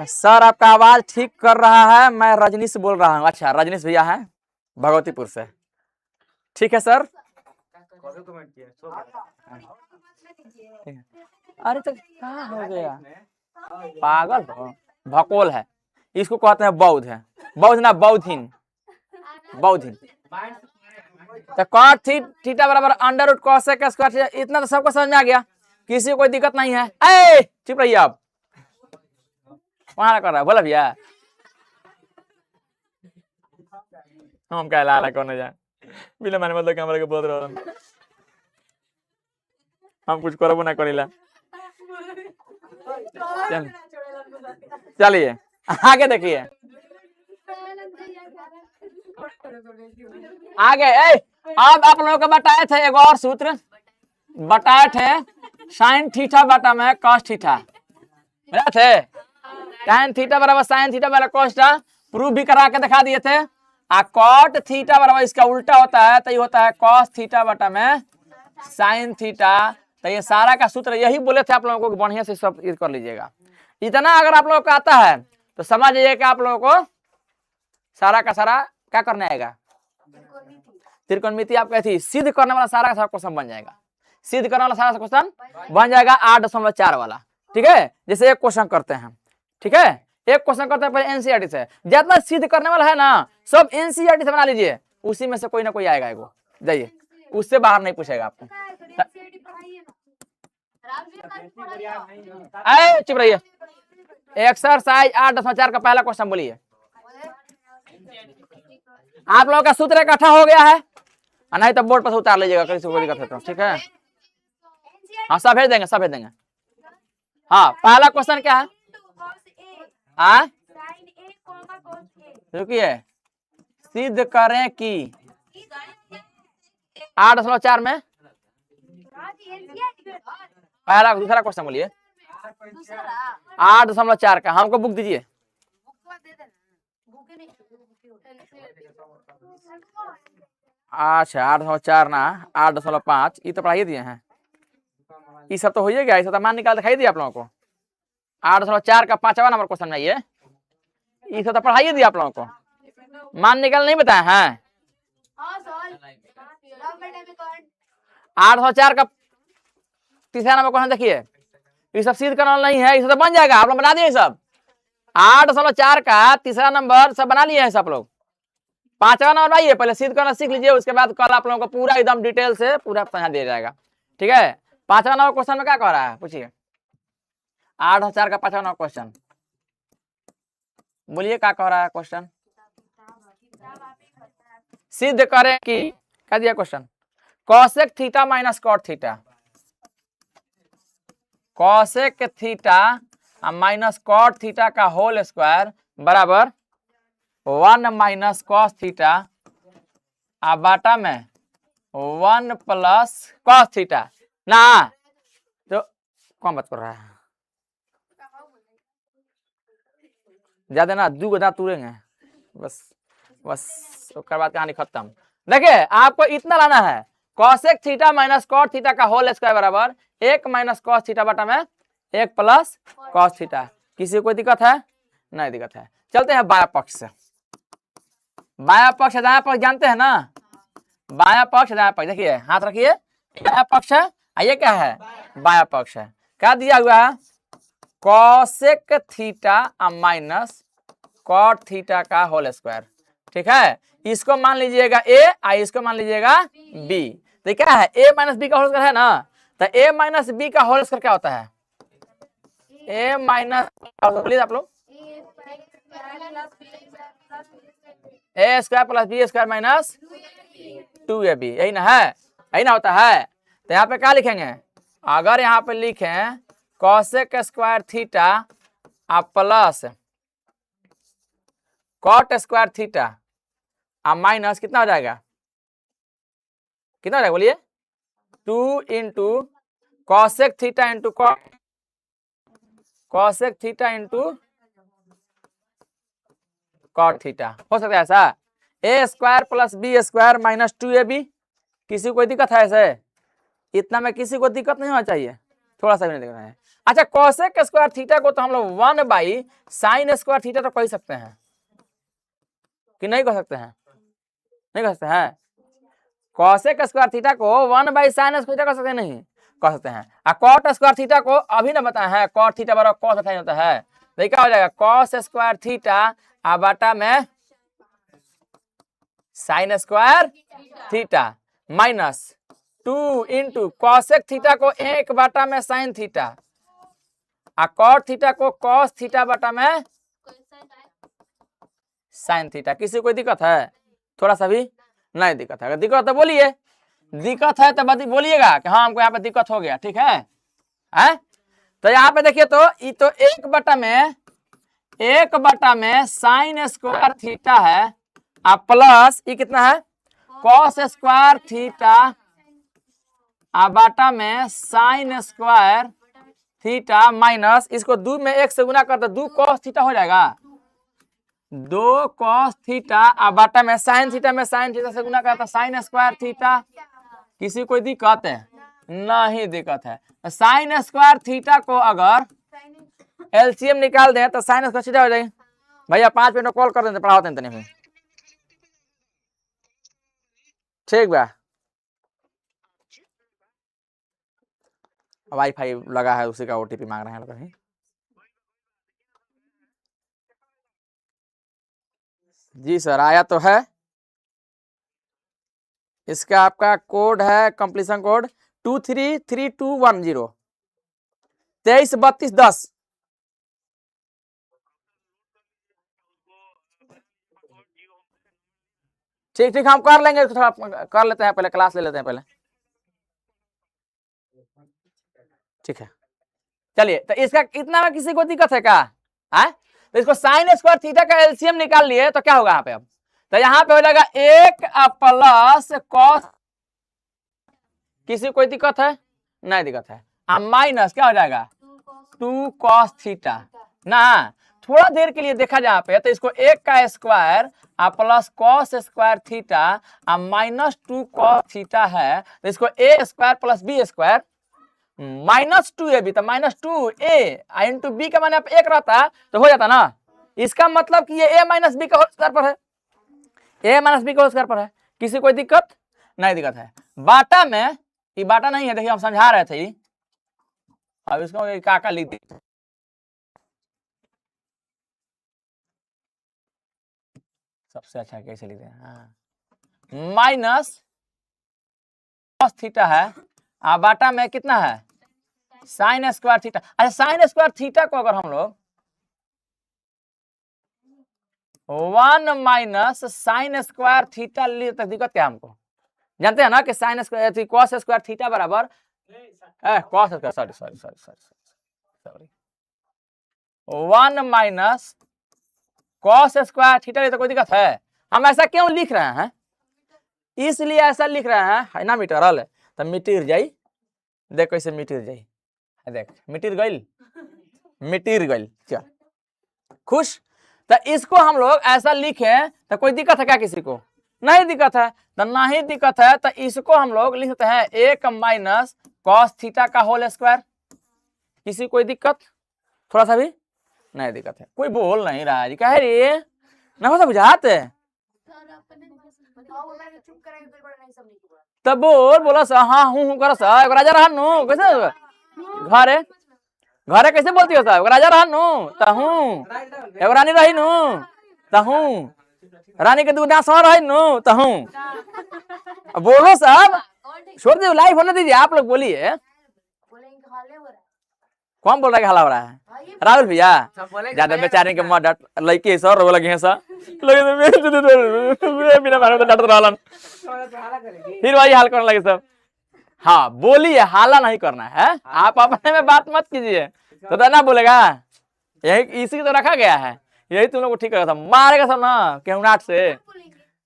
सर आपका आवाज ठीक कर रहा है, मैं रजनीश बोल रहा हूँ। अच्छा रजनीश भैया है भगवतीपुर से। ठीक है सर। अरे तो क्या हो गया? पागल हो, भकोल है, इसको कहते हैं बौद्ध है, बौद्ध ना बौद्धिन, बौद्धिन। तो cot थीटा बराबर √cosec स्क्वायर थीटा, इतना तो सबको समझ में आ गया, किसी को कोई दिक्कत नहीं है। ए चुप रहिए आप, वहां कर रहा है बोला भैया हम क्या ला कौन जाए बिना माने मतलब कैमरा के बोल रहा हम कुछ करबो ना करेला। चलिए आगे देखिए, आगे अब आप लोगों को बताए थे एक और सूत्र बताए थे, sin थीटा बटा में cos थीटा थे, tan थीटा बराबर sin थीटा बराबर cos थीटा प्रूफ भी करा के दिखा दिए थे। cot थीटा बराबर इसका उल्टा होता है तो ये होता है cos थीटा बटा में sin थीटा। तो ये सारा का सूत्र यही बोले थे आप लोगों को, बढ़िया से सब कर लीजिएगा। इतना अगर आप लोगों को आता है तो समझ जाइए कि आप लोगों को सारा का सारा क्या करने आएगा, त्रिकोणमिति आप कहती सिद्ध करने वाला सारा का सारा क्वेश्चन बन जाएगा, सिद्ध करने वाला सारा क्वेश्चन बन जाएगा 8.4 वाला। ठीक है, जैसे एक क्वेश्चन करते हैं, ठीक है एक क्वेश्चन करते हैं पहले एनसीईआरटी से, जितना सिद्ध करने वाला है ना सब एनसीईआरटी से बना लीजिए, उसी में से कोई ना कोई आएगा एगो, जाइए उससे बाहर नहीं पूछेगा आपको। चुप रहिए, एक्सरसाइज 8.4 का पहला क्वेश्चन बोलिए। आप लोगों का सूत्र इकट्ठा हो गया है, नहीं तो बोर्ड पर से उतार लीजिएगा किसी को दिक्कत है तो। ठीक है, हाँ सब भेज देंगे, सब भेज देंगे। हाँ पहला क्वेश्चन क्या है? रुकिए, सिद्ध करें कि 8.4 में पहला दूसरा क्वेश्चन बोलिए। 8.4 का हमको बुक दीजिए। अच्छा 8.4 ना 8.5 ये तो पढ़ाई दिए हैं, ये सब तो हो गया, ये सब तो मान निकाल दिखाई दिया आप लोगों को। 8.4 का 5वां नंबर क्वेश्चन में ये सब तो पढ़ाई दिया आप लोगों को, मान निकाल नहीं बताया है। 8.4 का तीसरा नंबर क्वेश्चन देखिए, ये सब सिद्ध करना नहीं है, ये सब तो बन जाएगा, आप लोग बना दिए सब। 8.4 का तीसरा नंबर सब बना लिए हैं सब लोग। 5वां नंबर बनाइए, पहले सिद्ध करना सीख लीजिए, उसके बाद कल आप लोगों को पूरा एकदम डिटेल से पूरा समझा दिया जाएगा। ठीक है, पांचवा नंबर क्वेश्चन में क्या कह रहा है, पूछिए 8,000 का पांचवा नंबर क्वेश्चन, बोलिए क्या कह रहा है क्वेश्चन। सिद्ध करें कि, क्या दिया question, cosec theta minus cot theta, cosec theta minus cot theta का होल स्क्वायर बराबर 1 माइनस कॉस थीटा बाटा में 1 प्लस कॉस थीटा ना, तो कौन बात कर रहा है, ज्यादा ना दू गदा तुरेंगे बस बस, उसके बाद कहानी खत्म। देखिए आपको इतना लाना है, cosec theta minus cot theta का होल स्क्वायर बराबर 1 माइनस कॉस थीटा बटा में 1 प्लस कॉस थीटा। किसी को कोई दिक्कत है, नहीं दिक्कत है। चलते हैं बाया पक्ष से, बाया पक्ष दाया पक्ष जानते हैं ना, बाया पक्ष दाया पक्ष, देखिए हाथ रखिए, बाया पक्ष है, ये क्या है, बाया पक्ष है। क्या दिया हुआ है, cosec theta minus cot theta का होल स्क्वायर, ठीक है। इसको मान लीजिएगा ए, इसको मान लीजिएगा बी, तो क्या है, ए माइनस बी का होल स्क्वायर है ना, तो ए माइनस बी का होल स्क्वायर क्या होता है, ए माइनस, प्लीज आप लोग, A square plus B square minus 2ab, यही ना है, यही ना होता है। तो यहाँ पे क्या लिखेंगे, अगर यहाँ पे लिखें cosec square theta plus cot square theta minus कितना हो जाएगा, कितना हो जाएगा बोलिए, 2 into cosec theta into cosec theta into cot theta, हो सकता है ऐसा, A square plus B square minus 2ab। किसी को कोई दिक्कत है ऐसे, इतना में किसी को दिक्कत नहीं होना चाहिए, थोड़ा सा भी नहीं दिक्कत है। अच्छा कॉसेक स्क्वायर थीटा को तो हम लोग 1 बाई साइन स्क्वायर थीटा तो कह सकते हैं कि नहीं कह सकते हैं, नहीं कह सकते हैं, कॉसेक स्क्वायर थीटा को 1 बाई साइन स्क्वायर थीटा कह सकते हैं, नहीं कह सकते हैं। और कॉट स्क्वायर थीटा को अभी ना बताया है, कॉट थीटा बराबर कॉस थीटा होता है, तो क्या हो जाएगा, कॉस स्क्वायर थीटा बाटा में sign square theta minus 2 into cosec theta को 1 बाटा में साइन थीटा और कॉट थीटा को कॉस थीटा बाटा में साइन थीटा। किसी को कोई दिक्कत है, थोड़ा सा भी नहीं दिक्कत है, अगर दिक्कत तो बोलिए, दिक्कत है तो बोलिएगा कि हाँ हमको यहाँ पे दिक्कत हो गया, ठीक है। तो यहाँ पे देखिए तो ये तो 1 बटा में साइन स्क्वायर थीटा है प्लस ये कितना है, कॉस स्क्वायर थीटा बाटा में साइन स्क्वायर थीटा माइनस, इसको 2 में 1 से गुना कर दो 2 कॉस थीटा हो जाएगा, 2 कॉस थीटा बाटा में साइन थीटा से गुना करता साइन स्क्वायर थीटा। किसी कोई दिक्कत है, नहीं दिक्कत है। साइन स्क्वायर थीटा को अगर एलसीएम निकाल दें तो साइन स्क्वायर थीटा हो जाएगी। भैया 5 मिनट कॉल कर देते, पढ़ाते हैं तनी, ठीक बा। वाईफाई लगा है, उसी का ओटीपी मांग रहे हैं लोग। जी सर आया तो है, इसका आपका कोड है कंप्लीशन कोड 233210 233210। ठीक ठीक हम कर लेंगे, थोड़ा कर लेते हैं, पहले क्लास ले लेते हैं पहले, ठीक है। चलिए तो इसका इतना में किसी को दिक्कत है क्या, है तो इसको साइन स्क्वायर थीटा का एलसीएम निकाल लिए तो क्या होगा यहाँ पे, अब तो यहाँ पे हो जाएगा 1 प्लस कॉस, किसी कोई दिक्कत है, नहीं दिक्कत है, माइनस क्या हो जाएगा 2 कॉस थीटा ना। थोड़ा देर के लिए देखा जहाँ पे तो इसको 1 का square plus cos square theta minus 2 cos theta है, तो इसको A square plus B square minus 2ab, तो माइनस 2a इंटू बी का माने 1 रहता तो हो जाता ना। इसका मतलब कि ये a माइनस बी का होल स्क्वायर पर है, a माइनस बी का होल स्क्वायर पर है। किसी कोई दिक्कत, नहीं दिक्कत है। बाटा में ये बाटा नहीं है, देखिए हम समझा रहे थे, अब इसको काका लिख दी, सबसे अच्छा कैसे लिखते हैं, माइनस कॉस थीटा है बाटा में कितना है साइन स्क्वायर थीटा। अच्छा साइन स्क्वायर थीटा को अगर हम लोग 1 माइनस साइन स्क्वायर थीटा ले तो दिक्कत क्या हमको, जानते हैं ना कि sine square cos square theta बराबर cos square sorry sorry sorry sorry 1 minus cos square theta ले तो कोई दिक्कत है। हम ऐसा क्यों लिख रहे हैं, इसलिए ऐसा लिख रहे हैं है ना मिटरल तो मिटिर जाई, देख कैसे मिटिर जाई, देख मिटिर गइल चल खुश। तो इसको हम लोग ऐसा लिखे तो कोई दिक्कत है क्या किसी को, नहीं दिक्कत है। तो नहीं दिक्कत है तो इसको हम लोग लिखते हैं 1 माइनस कॉस थीटा का होल स्क्वायर। किसी कोई दिक्कत थोड़ा सा भी नहीं दिक्कत है, कोई बोल नहीं रहा है कह रही ना हो तो बुझाते तब बोला सा हाँ हूँ कर सा राजा रहनु कैसे घरे घरे कैसे बोलती हो साहब राजा रहनु तहूँ एगो रानी रही नु तहूँ रानी के दूध सौ रही नु तहूँ। बोलो साहब छोड़ दीजिए लाइव होने दीजिए, आप लोग बोलिए कौन बोल रहा है हला हो रहा है, राहुल भैया ज्यादा बेचारे के मत लड़के सर रो लगे सर बिना मारे तो डट रहा फिर वही हाल करने लगे सब। हाँ बोलिए हाला नहीं करना है, आप अपने में बात मत कीजिए तो ना बोलेगा, यही इसी तो रखा गया है, यही तुम लोग को ठीक करेगा था मारेगा सब ना केहुनाट से।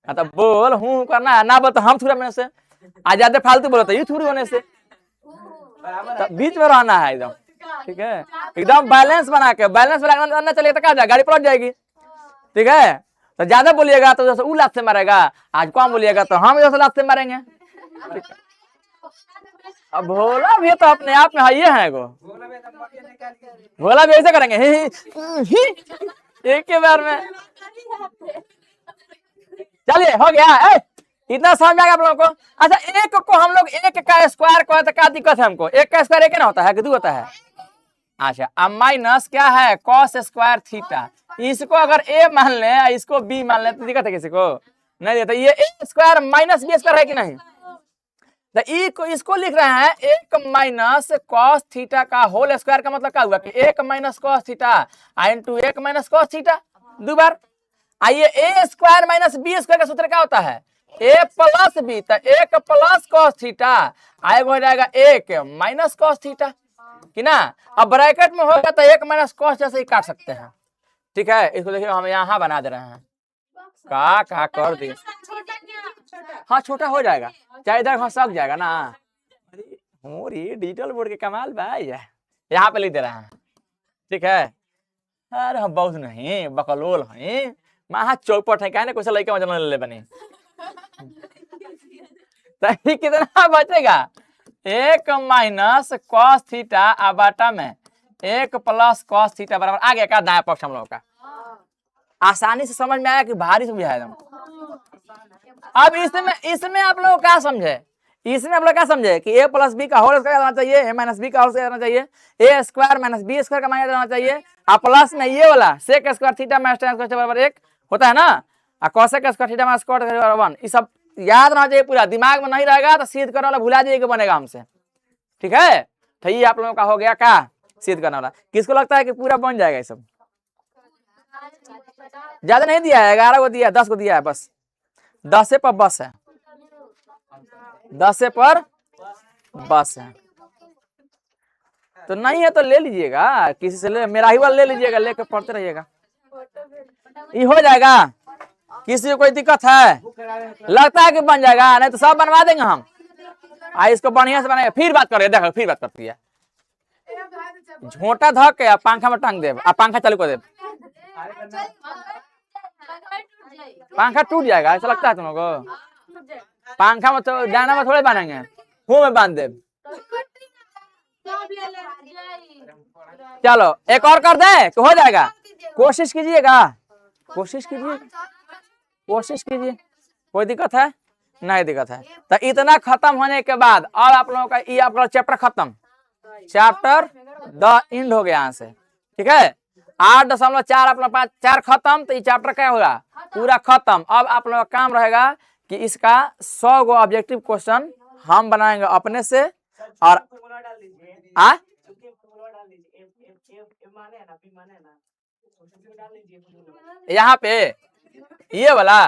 तो बोल हूँ करना है ना बोल तो हम थोड़ा मेरे से आज ज्यादा फालतू बोलो तो ये थोड़ी होने से तो बीच में रहना है एकदम ठीक है, एकदम बैलेंस बना के चलेगा तो क्या गाड़ी पलट जाएगी ठीक है। तो ज्यादा बोलिएगा तो जैसे वो लात से मारेगा, आज कम बोलिएगा तो हम जैसे लात से मारेंगे। अब भोला भी तो अपने आप में है है गो, भोला भी ऐसे करेंगे एक के बार में। चलिए हो गया इतना समझ आएगा आप लोगों को। अच्छा एक को हम लोग एक का स्क्वायर को तो क्या दिक्कत है हमको, एक का स्क्वायर एक ना होता है कि दो होता है। अच्छा अब माइनस क्या है कॉस स्क्वायर थीटा, इसको अगर ए मान ले इसको बी मान ले तो दिक्कत है किसी को नहीं देता। ये ए स्क्वायर माइनस बी स्क्वायर है कि नहीं, तो इसको लिख रहे हैं 1 माइनस कॉस थीटा का होल स्क्वायर का मतलब क्या हुआ कि 1 minus cos theta into 1 minus cos theta दो बार। आइए ए स्क्वायर माइनस बी स्क्वायर का सूत्र क्या होता है ए प्लस बी, तो 1 प्लस कॉस थीटा आएगा हो जाएगा 1 माइनस कॉस थीटा कि ना। अब ब्रैकेट में होगा तो 1 माइनस कॉस जैसे ही काट सकते हैं ठीक है। इसको देखिए हम यहाँ बना दे रहे हैं का कर दिए, हाँ छोटा हो जाएगा चाहे इधर सक जाएगा ना। डिजिटल बोर्ड के कमाल भाई यहाँ पे लिख दे रहे हैं ठीक है। अरे हम बहुत नहीं बकलोल हैं महा चौपट है क्या ना कुछ लड़का मजा ले बने तो कितना बचेगा 1 माइनस कॉस थीटा आबाटा में 1 प्लस कॉस थीटा बराबर आ गया क्या दाया पक्ष हम लोगों का। आसानी से समझ में आया कि भारी समझाया एकदम। अब इसमें आप लोग क्या समझे, इसमें आप लोग क्या समझे कि ए प्लस बी का होल स्क्वायर आना चाहिए, ए माइनस बी का होल स्क्वायर आना चाहिए, A square minus B square का माइनस आना चाहिए, और प्लस में ये वाला sec square theta minus tan square बराबर 1 होता है ना, और cosec square theta minus cot square बराबर 1। ये सब याद रहना चाहिए, पूरा दिमाग में नहीं रहेगा तो सिद्ध करने वाला भुला जाइए कि बनेगा हमसे ठीक है। तो ये आप लोगों का हो गया क्या सिद्ध करने वाला। किसको लगता है कि पूरा बन जाएगा ये सब, ज्यादा नहीं दिया है 11 को दिया है 10 को दिया है बस 10 पर बस है 10 पर बस है। तो नहीं है तो ले लीजिएगा किसी से ले, मेरा ही वाला ले लीजिएगा, लेकर पढ़ते रहिएगा ये हो जाएगा। किसी को कोई दिक्कत है लगता है कि बन जाएगा, नहीं तो सब बनवा देंगे हम। इसको बढ़िया से बनाएगा फिर बात करें, देखो फिर बात करती है झोंटा धक के पंखा में टांग दे, पंखा चालू कर दे, पंखा टूट जाएगा ऐसा लगता है तुम लोग को। पंखा में तो डाना में थोड़े बांधेंगे, मुंह में बांध दे। चलो एक और कर दे तो हो जाएगा, कोशिश कीजिएगा कोशिश कीजिए कोई दिक्कत है नहीं दिक्कत है। तो इतना खत्म होने के बाद अब आप लोगों का ये आपका चैप्टर खत्म, चैप्टर द एंड हो गया यहाँ से ठीक है। 8.4 अपना पास 4 खत्म, तो ये चैप्टर क्या होगा पूरा खत्म। अब आप लोगों का काम रहेगा कि इसका 100 गो ऑब्जेक्टिव क्वेश्चन हम बनाएंगे अपने से, और आ यहाँ पे ये वाला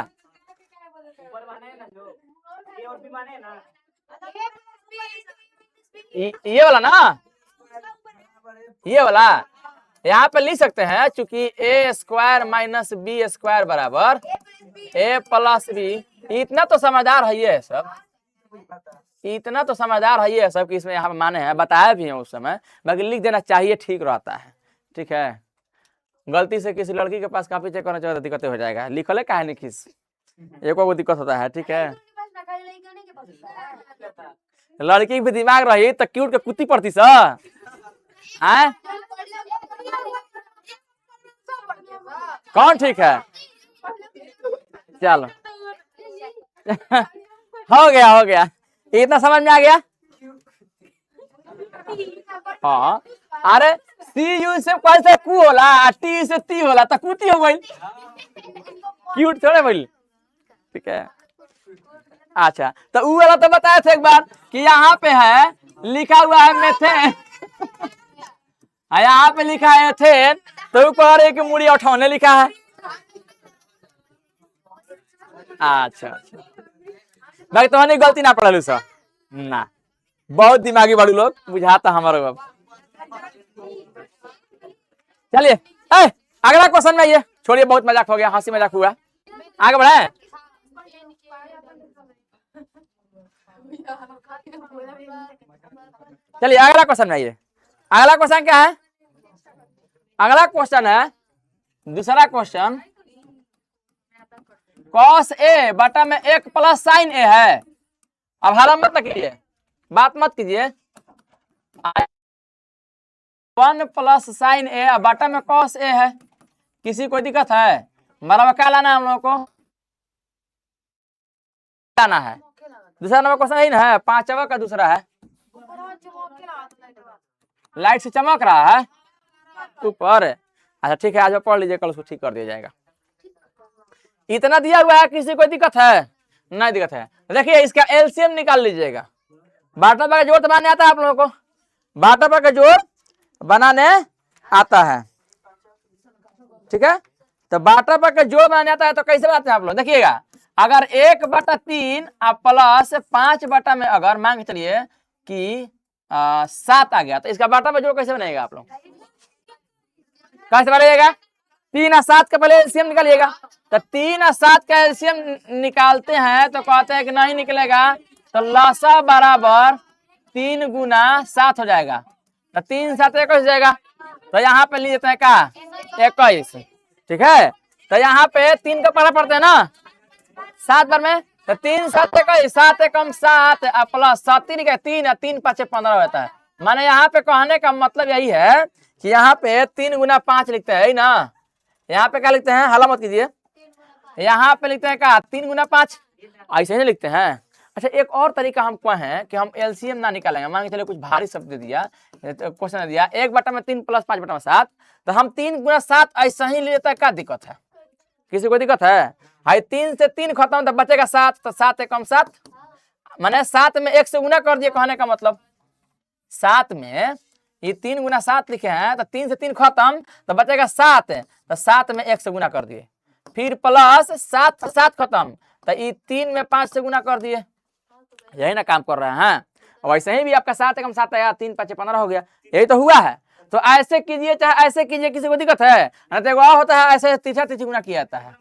ये वाला ना, ये वाला यहाँ पे लिख सकते हैं, चूंकि ए स्क्वायर माइनस बी स्क्वायर बराबर ए प्लस बी। इतना तो समझदार है ये सब, इतना तो समझदार है ये सब कि इसमें यहाँ पे माने हैं, बताया भी है उस समय, बाकी लिख देना चाहिए, ठीक रहता है। ठीक है, गलती से किसी लड़की के पास कॉपी चेक करना चाहे तो दिक्कत हो जाएगा, लिखल है काहे नहीं खीस, एक को दिक्कत होता है। ठीक है, लड़की भी दिमाग रही तो क्यूट के कुत्ती पड़ती सा है, कौन ठीक है, चलो हो गया हो गया, इतना समझ में आ गया। हाँ, अरे सी यू से कैसे कू होला, टी से ती होला तो कुती हो गई, क्यूट थोड़े बोल। ठीक है, अच्छा तो ऊ वाला तो बताया थे एक बार कि यहाँ पे है लिखा हुआ है मेथेन, यहाँ पे लिखा है एथेन, तो ऊपर एक मुड़ी उठाने लिखा है। अच्छा अच्छा, भाई तुम्हारी गलती ना पड़ल सर ना, बहुत दिमागी बड़ू लोग बुझाता हमारे। अब चलिए अगला क्वेश्चन में, ये छोड़िए, बहुत मजाक हो गया, हंसी मजाक हुआ, आगे बढ़े। चलिए अगला क्वेश्चन में, ये अगला क्वेश्चन क्या है, अगला क्वेश्चन है दूसरा क्वेश्चन, कॉस ए बटा में एक प्लस साइन ए है। अब हरा मत कीजिए, बात मत कीजिए, 1 प्लस साइन ए बटा में कॉस ए है, किसी कोई दिक्कत है? बराबर क्या लाना है हम लोग को, लाना है। दूसरा नंबर क्वेश्चन यही ना है, पांचवा का दूसरा है, लाइट से चमक रहा है ऊपर। अच्छा ठीक है, आज पढ़ लीजिए, कल उसको ठीक कर दिया जाएगा। इतना दिया हुआ है, किसी को दिक्कत है? नहीं दिक्कत है। देखिए इसका एलसीएम निकाल लीजिएगा, बाटा का जोड़ बनाने आता है आप लोगों को, बाटा का जोड़ बनाने आता है। ठीक है, तो बाटा का जोड़ बनाने आता है, तो कैसे बनाते हैं आप लोग, देखिएगा, अगर 1/3 प्लस 5 में अगर मान के चलिए कि 7 आ गया, तो इसका बाटा जोड़ कैसे बनेगा आप लोग, कैसे बनेगा? 3 और 7 का पहले एलसीएम निकालिएगा, तो 3 और 7 का एलसीएम निकालते हैं तो कहते हैं कि नहीं निकलेगा, तो लसा बराबर 3 गुना 7 हो जाएगा, तो 3 7 21 हो जाएगा, तो यहाँ पे ले लेते हैं का 21। ठीक है, तो यहाँ पे 3 का पढ़ा पड़ते हैं ना 7 बार में, तो 3 7 21, 7 एकम 7 प्लस 7 3 और 3 5 15 होता है। माने यहाँ पे कहने का मतलब यही है कि यहाँ पे 3 गुना 5 लिखते हैं ना, यहाँ पे क्या लिखते हैं, हाला मत कीजिए, यहाँ पे लिखते हैं क्या 3 गुना 5, ऐसे ही लिखते हैं। अच्छा एक और तरीका हमको है कि हम एलसीएम ना निकालेंगे, मान के चलिए कुछ भारी शब्द दे दिया, क्वेश्चन दिया 1/3 प्लस 5/7, तो हम 3 गुना 7 ऐसा ही ले लेता है, क्या दिक्कत है, किसी को दिक्कत है? भाई 3 से 3 खत्म, तो बचेगा 7, तो 7 एकम 7, मैंने 7 में 1 से गुना कर दिए, कहने का मतलब 7 में ये 3 गुना 7 लिखे हैं, तो 3 से 3 खत्म, तो बचेगा 7, तो 7 में 1 से गुना कर दिए, फिर प्लस 7 7 खत्म, तो ये 3 में 5 से गुना कर दिए, यही ना काम कर रहे हैं। और वैसे ही भी आपका 7 एकम 7 आया, 3 5 15 हो गया, यही तो हुआ है। तो ऐसे कीजिए चाहे ऐसे कीजिए, किसी को दिक्कत है? तो वह होता है ऐसे तीसरा तीसरी गुना किया जाता है,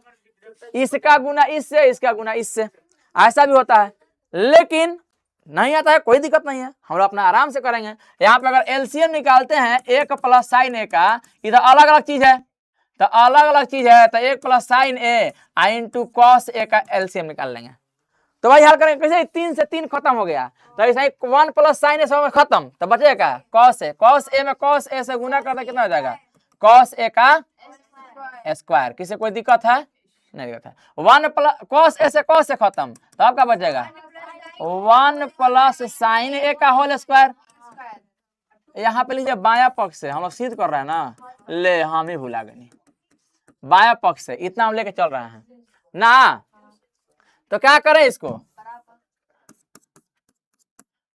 इसका गुना इससे, इसका गुना इससे, ऐसा भी होता है, लेकिन नहीं आता है, कोई दिक्कत नहीं है, हम लोग अपना आराम से करेंगे। यहाँ पे अगर एलसीएम निकालते हैं 1 प्लस साइन ए का, इधर अलग अलग चीज है, तो अलग अलग चीज है, तो 1 plus sign A into cos A का एलसीएम निकाल लेंगे, तो भाई हल करेंगे कैसे, 3 से 3 खत्म हो गया, तो ऐसा ही 1 प्लस साइन ए सब खत्म, तो बचेगा कॉस ए, कॉस ए में कॉस ए से गुना करते कितना हो जाएगा, कॉस ए का स्क्वायर। किसी कोई दिक्कत है? नहीं दिक्कत है। 1 प्लस कॉस ए से कॉस ए खत्म, तो आपका बचेगा 1 प्लस साइन ए का होल स्क्वायर। यहाँ पे लीजिए बाया पक्ष से, हम लोग सिद्ध कर रहे हैं ना, ले हम ही भुला गए, बाया पक्ष से इतना हम लेके चल रहे हैं ना, तो क्या करें इसको,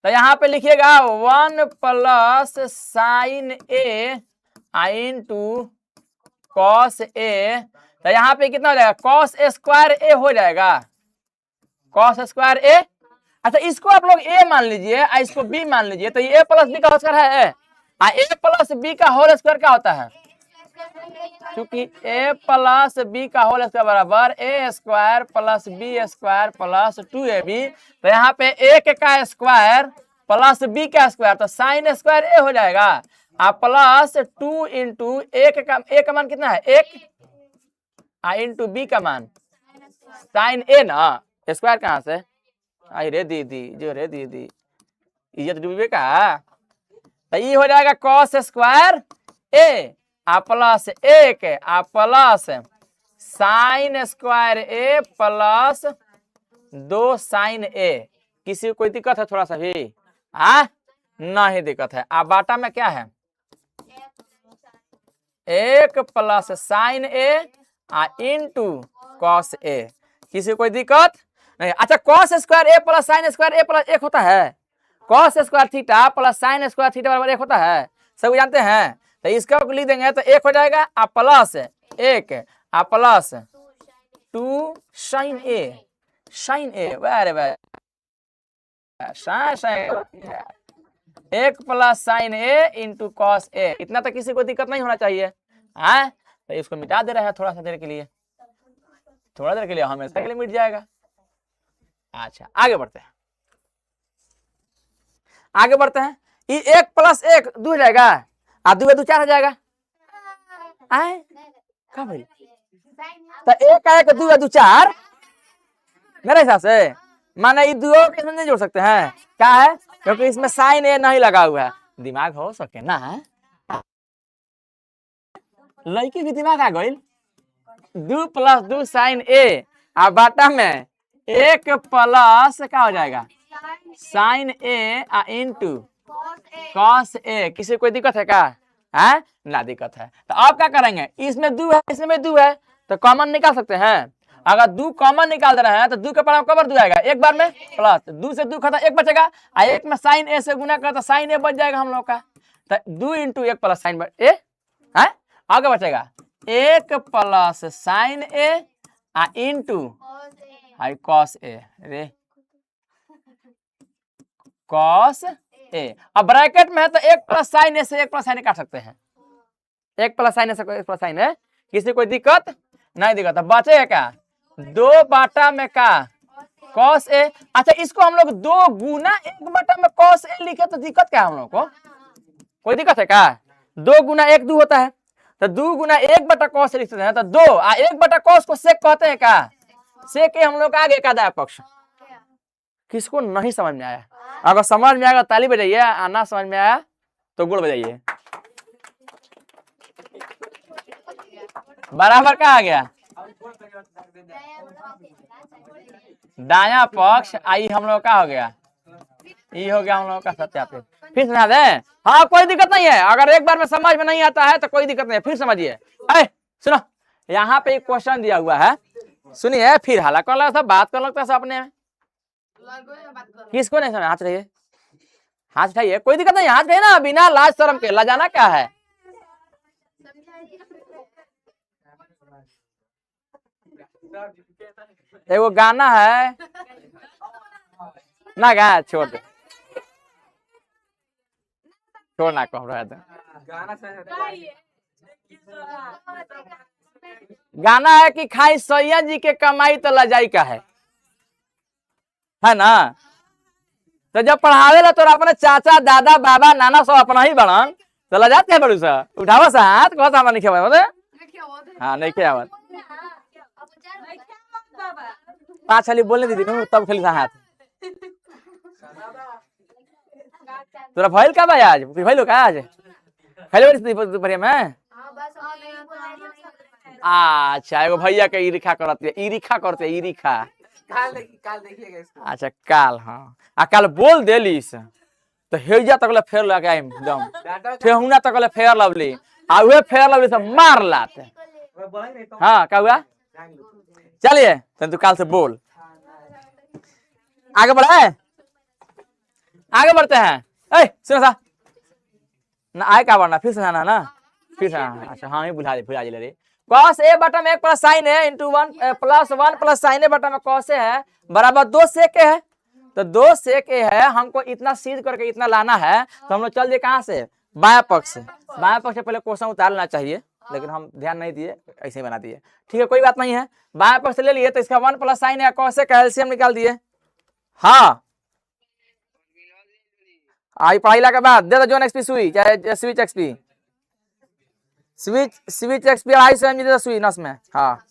तो यहाँ पे लिखिएगा 1 plus sign A into cos A. तो यहाँ पे कितना हो जाएगा, कॉस स्क्वायर ए हो जाएगा, कॉस स्क्वायर ए। अच्छा इसको आप लोग ए मान लीजिए और इसको बी मान लीजिए, तो ये ए प्लस बी का होल स्क्वायर है। ए प्लस बी का होल स्क्वायर क्या होता है, क्योंकि ए प्लस बी का होल स्क्वायर बराबर A square plus B square plus 2ab। तो यहाँ पे ए का स्क्वायर प्लस बी का स्क्वायर, तो साइन स्क्वायर ए हो जाएगा और प्लस 2 इंटू ए का मान कितना है 1 इंटू बी का मान साइन ए ना, स्क्वायर कहाँ से आई रे दीदी, जो रे दीदी इज्जत डूबे का। तो ये हो जाएगा cos square A uh plus 1 uh plus sign square A plus 2 sign A. किसी को कोई दिक्कत है थोड़ा सा भी, नहीं दिक्कत है। अब बाटा में क्या है 1 plus sign A uh into cos A. किसी को कोई दिक्कत नहीं। अच्छा cos square A plus sign square A plus 1 होता है, cos square theta plus sign square theta बराबर 1 होता है, सब जानते हैं। तो इसका लिख देंगे तो 1 हो जाएगा आ प्लस 1 आ प्लस 2 साइन ए, साइन ए अरे भाई 1 plus sign A into cos A. इतना तो किसी को दिक्कत नहीं होना चाहिए। तो इसको मिटा दे रहे हैं थोड़ा सा देर के लिए, थोड़ा देर के लिए, हमेशा के लिए मिट जाएगा। अच्छा आगे बढ़ते हैं, आगे बढ़ते हैं। ये 1 प्लस 1 2 हो जाएगा और 2 2 4 हो जाएगा। क्या भाई, तो 1 का 1 2 2 4 मेरे हिसाब से माने ये दो इसमें नहीं जोड़ सकते हैं, क्या है क्योंकि इसमें साइन ए नहीं लगा हुआ है। दिमाग हो सके ना, लड़की भी दिमाग आ गई। 2 प्लस 2 साइन ए और बाटा में 1 प्लस क्या हो जाएगा sign A into cos A. किसी को कोई दिक्कत है क्या, है ना दिक्कत है। तो आप क्या करेंगे, इसमें 2 है इसमें 2 है तो कॉमन निकाल सकते हैं। अगर 2 कॉमन निकाल दे रहे हैं तो 2 के पढ़ा कबर 2 आएगा एक बार में, प्लस 2 से 2 खत्म 1 बचेगा और 1 में साइन ए से गुना कर तो साइन ए बच जाएगा हम लोग का। तो 2 इंटू 1 प्लस साइन ए है, आगे बचेगा 1 plus sign A into cos A, रे कॉस ए। अब ब्रैकेट में है तो 1 प्लस साइन ए से 1 प्लस साइन ए काट सकते हैं, 1 प्लस साइन ए से 1 प्लस साइन ए। किसी कोई दिक्कत नहीं, दिक्कत बचेगा क्या 2 बाटा में का कॉस ए। अच्छा इसको हम लोग 2 गुना 1 बाटा में कॉस ए लिखे तो दिक्कत क्या है हम लोग को, कोई दिक्कत है क्या। 2 गुना 1 2 होता है तो 2 गुना 1 बटा कॉस लिख सकते हैं। तो 2 और 1 बटा कॉस को सेक कहते हैं क्या, सेक के हम लोग आगे का दाया पक्ष। किसको नहीं समझ में आया, अगर समझ में आएगा ताली बजाइए, आना समझ में आया तो गुड़ बजाइए। बराबर क्या आ गया दाया पक्ष आई हम लोग का हो गया, ये हो गया हम लोग का सत्यापित। फिर समझा दे, हाँ कोई दिक्कत नहीं है। अगर एक बार में समझ में नहीं आता है तो कोई दिक्कत नहीं है, फिर समझिए। सुनो यहाँ पे एक क्वेश्चन दिया हुआ है, सुनिए फिर हाला कर लगता बात कर लगता है अपने में। किसको नहीं समझ, हाथ रहिए, हाथ उठाइए, कोई दिक्कत नहीं, हाथ रहिए ना, बिना लाज शर्म के। लजाना क्या है, एगो गाना है ना, गा छोड़ दे, छोड़ना कह रहा था। गाना है कि खाई सैया जी के कमाई तो लजाई का है ना। तो जब पढ़ावे ला तो अपने चाचा दादा बाबा नाना सब अपना ही बड़न तो लजाते हैं बड़ू सा, उठावा सा हाथ कहो सा नहीं खेवा बोले, हाँ नहीं खेवा 5 खाली बोलने दीदी तब खेली सा हाथ। तोरा भइल का भाई आज, भइलो का आज खेले दोपहर में। अच्छा एगो भैया के ईरिखा करते, ईरिखा करते, ईरिखा काल देखिएगा इसको। अच्छा काल, हाँ आ काल बोल देलिस तो हेजा तक फेर लगा एकदम ठेहुना तक फेर लवली आ वे फेर लवली से मार लाते। हाँ क्या हुआ, चलिए तू काल से बोल आगे बढ़े। आगे बढ़ते हैं। सुनो सा ना, आए क्या बढ़ना, फिर सुनाना ना, फिर सुनाना। अच्छा हाँ, भुला ले रे। कॉस ए बटा में 1 प्लस साइन है इंटू 1 प्लस 1 प्लस साइन ए बटा में कॉस ए है बराबर 2 सेक ए है। तो 2 सेक ए है, हमको इतना सीध करके इतना लाना है, तो हम लोग चल दिए कहाँ से, बाया पक्ष से। बाया पक्ष से पहले क्वेश्चन उतार लेना चाहिए, लेकिन हम ध्यान नहीं दिए, ऐसे ही बना दिए। ठीक है, कोई बात नहीं है। बाया पक्ष से ले लिए तो इसका 1 प्लस साइन है कॉस ए का एलसीएम निकाल दिए। हाँ आई पढ़ाई के बाद दे दो जोन एक्सपी सुई, चाहे switch XP, switch XP 250 mg दे दो सुई नस में। हाँ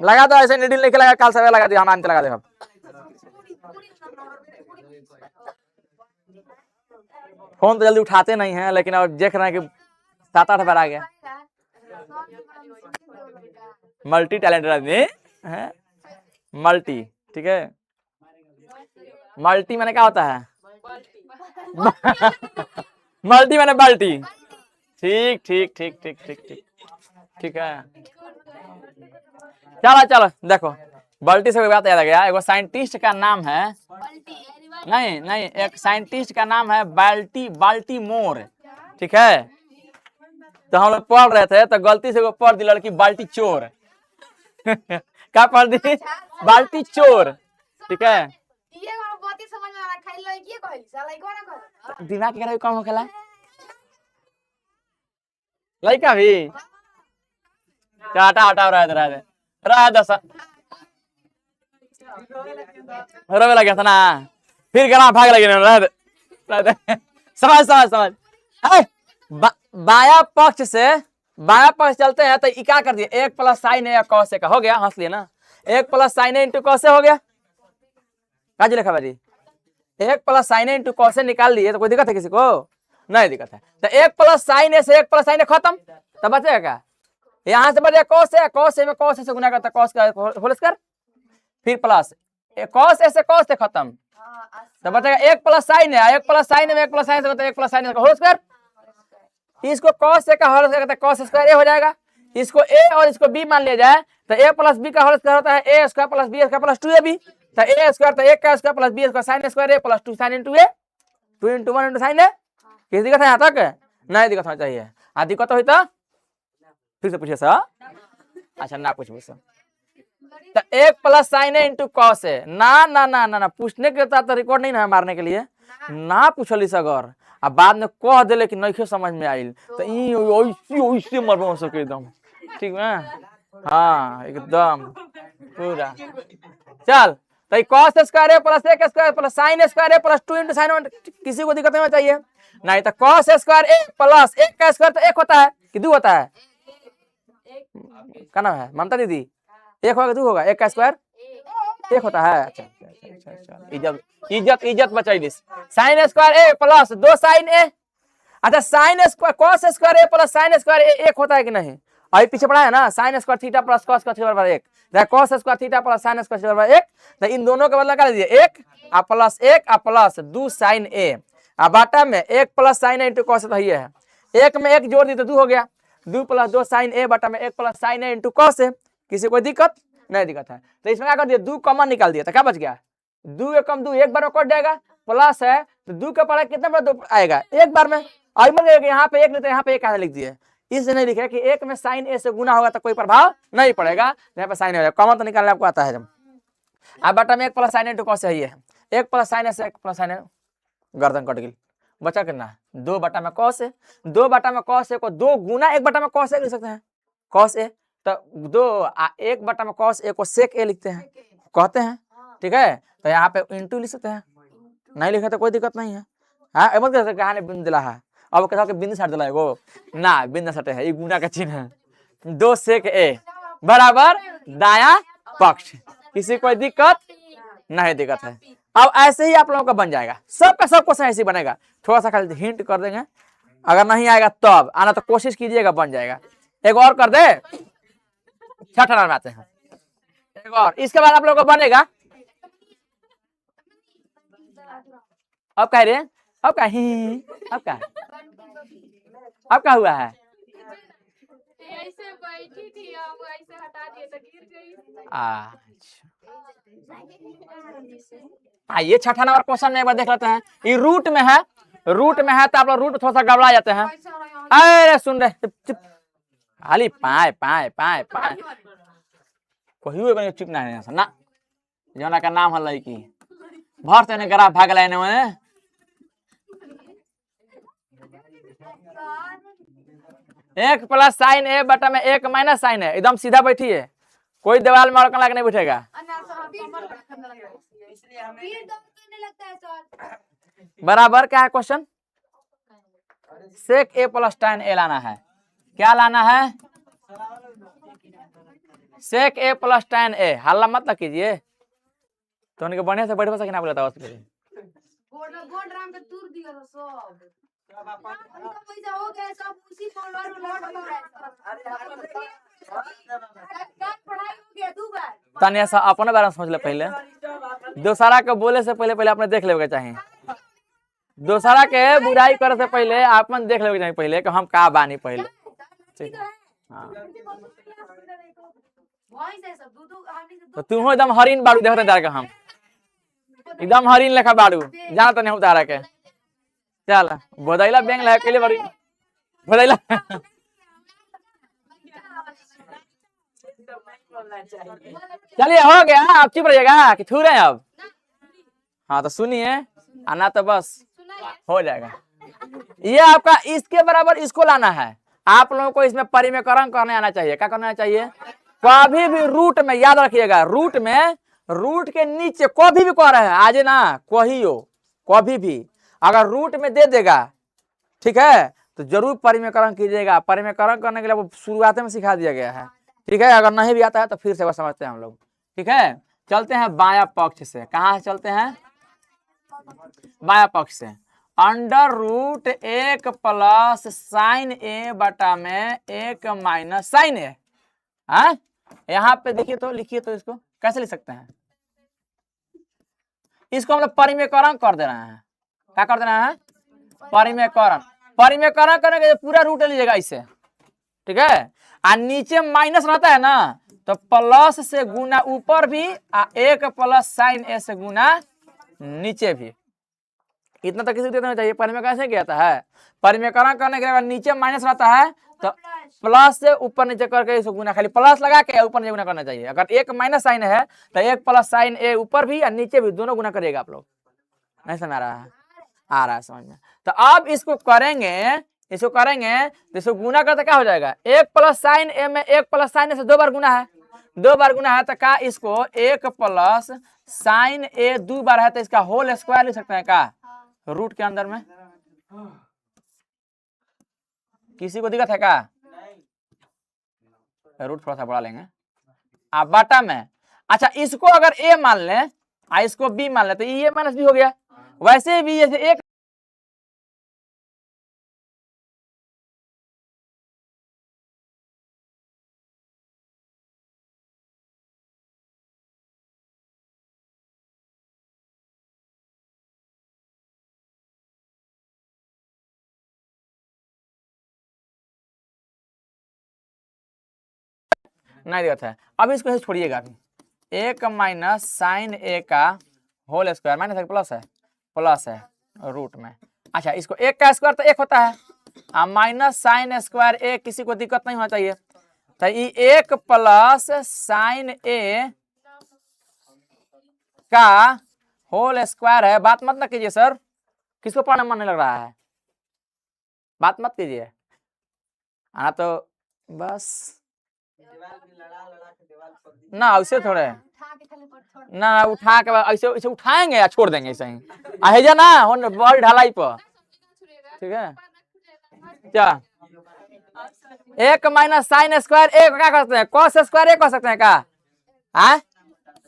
लगा दो, ऐसे नीडल नहीं लगा, कल सवेरे लगा दिया, हम आने लगा दे। फोन तो जल्दी उठाते नहीं हैं, लेकिन अब देख रहे हैं कि 7-8 बार आ गया। मल्टी टैलेंटेड आदमी है, मल्टी। ठीक है, मल्टी मैंने क्या होता है मल्टी मैंने बाल्टी। ठीक ठीक ठीक ठीक ठीक ठीक ठीक है। चलो देखो, बाल्टी से बात याद आ गया। एक साइंटिस्ट का नाम है, नहीं एक साइंटिस्ट का नाम है बाल्टीमोर। ठीक है, तो हम लोग पढ़ रहे थे तो गलती से वो पढ़ दी लड़की बाल्टी चोर क्या पढ़ दी, बाल्टी चोर। ठीक है, दिमाग के कौन होखेला, लड़का भी हटा रहा दसा रोवे लगे था ना, फिर गला भाग लगे। समझ बाया पक्ष से बाया पक्ष चलते हैं तो क्या कर दिए, 1 प्लस साइन है कॉस ए का हो गया, हंस लिए ना। 1 प्लस साइन है इंटू कॉस ए हो गया, काजी लिखा भाई 1 प्लस साइन है इंटू कॉस ए निकाल लिए, तो कोई दिक्कत है किसी को, नहीं दिक्कत है। तो 1 प्लस साइन ए से 1 प्लस साइन ए खत्म, तो बचेगा क्या, यहाँ से बचेगा कॉस ए, कॉस ए में कॉस ए से गुना करता कॉस का होल स्क्वायर, फिर प्लस कॉस ए से कॉस ए खत्म, तो बचेगा 1 प्लस साइन है, 1 प्लस साइन में 1 प्लस साइन से होता है 1 प्लस साइन का होल स्क्वायर। इसको कॉस ए का whole square cos square A हो जाएगा। इसको ए और इसको बी मान लिया जाए तो ए प्लस बी का होल स्क्वायर होता है A square plus B square plus 2ab। तो ए स्क्वायर तो 1 का square plus B square sine square A plus 2 sine into A, 2 into 1 into sine A. किसी दिक्कत है यहाँ तक, नहीं दिक्कत होना चाहिए। दिक्कत हुई तो फिर से पूछिए सर, अच्छा ना पूछ सर। तो 1 plus sign A into cos A, ना पूछने के तो रिकॉर्ड नहीं ना मारने के लिए, ना पूछली सगर अब बाद में कह दिले कि नहीं समझ में आइल तो ऐसे मरबो सके एकदम। ठीक है, हाँ एकदम पूरा। चल तो cos square A plus A square plus sign square A plus 2 into sine, किसी को दिक्कत नहीं होना चाहिए। नहीं तो कॉस स्क्वायर ए प्लस 1 का स्क्वायर तो 1 होता है कि 2 होता है, क्या नाम है ममता दीदी, 1 होगा 2 होगा, 1 का स्क्वायर 1 होता है। अच्छा इज्जत बचाई। Sign square A plus 2 sign ए, अच्छा sign square cos square A plus sign square ए 1 होता है कि नहीं, अभी पीछे पढ़ा है ना, sign square theta plus cos square theta बराबर 1, cos square theta plus sign square theta बराबर 1। तो इन दोनों का बदला कर दीजिए 1 प्लस 1 प्लस 2 साइन ए, बाटा में 1 प्लस साइन ए इंटू कॉस, तो ये है 1 में 1 जोड़ दी तो 2 हो गया, 2 प्लस 2 साइन ए बटा में 1 प्लस साइन ए इंटू कॉस है। किसी कोई दिक्कत नहीं, दिक्कत है तो इसमें क्या कर दिया 2 कॉमन निकाल दिया, तो क्या बच गया 2 एकम 2 एक बार में कट जाएगा, प्लस है तो 2 का पढ़ा कितना बार 2 आएगा एक बार में, और यहाँ पे 1 नहीं तो यहाँ पे 1 लिख दिए, इसलिए नहीं लिखे कि 1 में साइन ए से गुना होगा तो कोई प्रभाव नहीं पड़ेगा, यहाँ पे साइन ए कॉमन तो निकालने आपको आता है। जब अब बटा में 1 प्लस साइन ए इंटू कॉस है, 1 प्लस साइन ए से 1 प्लस साइन ए, गर्दन कट गई, बचा कितना 2 बटा में कॉस ए, 2 बटा में कॉस ए को 2 गुना 1 बटा में कॉस ए लिख सकते हैं, कॉस ए तो 1 बटा में कॉस ए को सेक ए लिखते हैं कहते हैं। ठीक है, तो यहाँ पे इंटू लिख सकते हैं, नहीं लिखे तो कोई दिक्कत नहीं है। हाँ अब कहा बिंदु दिला है, अब कैसा बिंदु सट दिला है ना, बिंदु सटे है, ये गुना का चिन्ह है, 2 सेक ए बराबर दाया पक्ष, किसी कोई दिक्कत नहीं, दिक्कत है। अब ऐसे ही आप लोगों का बन जाएगा, सबका सब क्वेश्चन ऐसे ही बनेगा, थोड़ा सा खाली हिंट कर देंगे, अगर नहीं आएगा तब आना तो कोशिश कीजिएगा, बन जाएगा। एक और कर दे, 6 में आते हैं, एक और, इसके बाद आप लोगों को बनेगा। अब कह रहे अब क्या अब क्या हुआ है, ऐसे बैठी थी, अब ऐसे हटा दिए तो गिर गई। अच्छा आइए छठा नंबर क्वेश्चन में एक बार देख लेते हैं। ये रूट में है, रूट में है तो आप लोग रूट थोड़ा सा गड़बड़ा जाते हैं। अरे सुन रहे चुप चुप, खाली पाए पाए पाए पाए कोई चुप ना है ना, जोना का नाम है लड़की भर से ग्राफ भाग लाने में। एक प्लस साइन ए बटा में एक माइनस साइन है, एकदम सीधा बैठी है, कोई दीवार में अड़कन लगा नहीं बैठेगा। बराबर क्या है क्वेश्चन? सेक ए प्लस tan ए लाना है। क्या लाना है? सेक ए प्लस tan ए। हल्ला मत ना कीजिए, तो उनके बढ़िया से बैठ सके ना बोला था उसके। तानिया सा अपने बारे में सोच ले पहले, दूसरा के बोले से पहले पहले आपने देख लेगा चाहिए, दूसरा के बुराई करे से पहले आपन देख लेगा चाहिए पहले कि हम का बानी पहले। हाँ। तो तुम एकदम हरिन बाड़ू देखते जा हम एकदम हरिन लेखा बाड़ू जाना तो नहीं उतारा के। चल बदैला बैंक लगा के लिए बड़ी बदैला चलिए हो गया, आप चुप रहिएगा कि छू रहे हैं अब। हाँ तो सुनिए, आना तो बस हो जाएगा। ये आपका इसके बराबर इसको लाना है। आप लोगों को इसमें परिमेकरण करने आना चाहिए। क्या करना चाहिए? कभी भी रूट में याद रखिएगा, रूट में रूट के नीचे कभी भी कह रहे हैं आज ना कोई हो, कभी भी अगर रूट में दे देगा ठीक है तो जरूर परिमेकरण कीजिएगा। परिमेकरण करने के लिए वो शुरुआत में सिखा दिया गया है, ठीक है। अगर नहीं भी आता है तो फिर से वो समझते हैं हम लोग, ठीक है। चलते हैं बाया पक्ष से। कहाँ से चलते हैं? बाया पक्ष से। अंडर रूट एक प्लस साइन ए बटा में एक माइनस साइन ए। हाँ यहाँ पे देखिए तो लिखिए तो इसको कैसे लिख सकते हैं? इसको हम लोग परिमेकरण कर दे रहे हैं। क्या कर दे रहे हैं? परिमेकरण। परिमेकरण करने के पूरा रूट लीजिएगा इससे, ठीक है। और नीचे माइनस रहता है ना तो प्लस से गुना ऊपर भी एक प्लस साइन ए से गुना नीचे भी। इतना तो किसी को देना चाहिए। परिमेकरण से क्या आता है? परिमेकरण करने के बाद नीचे माइनस रहता है तो प्लस से ऊपर नीचे करके इसको गुना, खाली प्लस लगा के ऊपर नीचे गुना करना चाहिए। अगर एक माइनस साइन है तो एक प्लस साइन ए ऊपर भी और नीचे भी दोनों गुना करिएगा आप लोग। नहीं समझ रहा है? आ रहा है समझ में? तो अब इसको करेंगे, इसको करेंगे तो इसको गुना करते क्या हो जाएगा? एक प्लस साइन ए में एक प्लस साइन ए से दो बार गुना है, दो बार गुना है तो क्या इसको एक प्लस साइन ए दो बार है तो इसका होल स्क्वायर लिख सकते हैं क्या रूट के अंदर में? किसी को दिक्कत है क्या? रूट थोड़ा सा बढ़ा लेंगे आप बाटा में। अच्छा इसको अगर ए मान ले इसको बी मान ले तो ये माइनस बी हो गया। वैसे भी जैसे एक नहीं दिक्कत है। अब इसको छोड़िएगा अभी, एक माइनस साइन ए का होल स्क्वायर माइनस है प्लस है रूट में। अच्छा इसको एक का स्क्वायर तो एक होता है, माइनस साइन स्क्वायर ए, किसी को दिक्कत नहीं होना चाहिए। तो ये एक प्लस साइन ए का होल स्क्वायर है। बात मत ना कीजिए सर, किसको पढ़ने मन नहीं लग रहा है? बात मत कीजिए। हाँ तो बस ना ऐसे थोड़े ना उठा के ऐसे ऐसे उठाएंगे या छोड़ देंगे ऐसे ही आहेजा ना हो बड़ी ढलाई पर, ठीक है। क्या एक माइनस साइन स्क्वायर ए क्या कर सकते हैं? कॉस स्क्वायर ए कर सकते हैं क्या? हाँ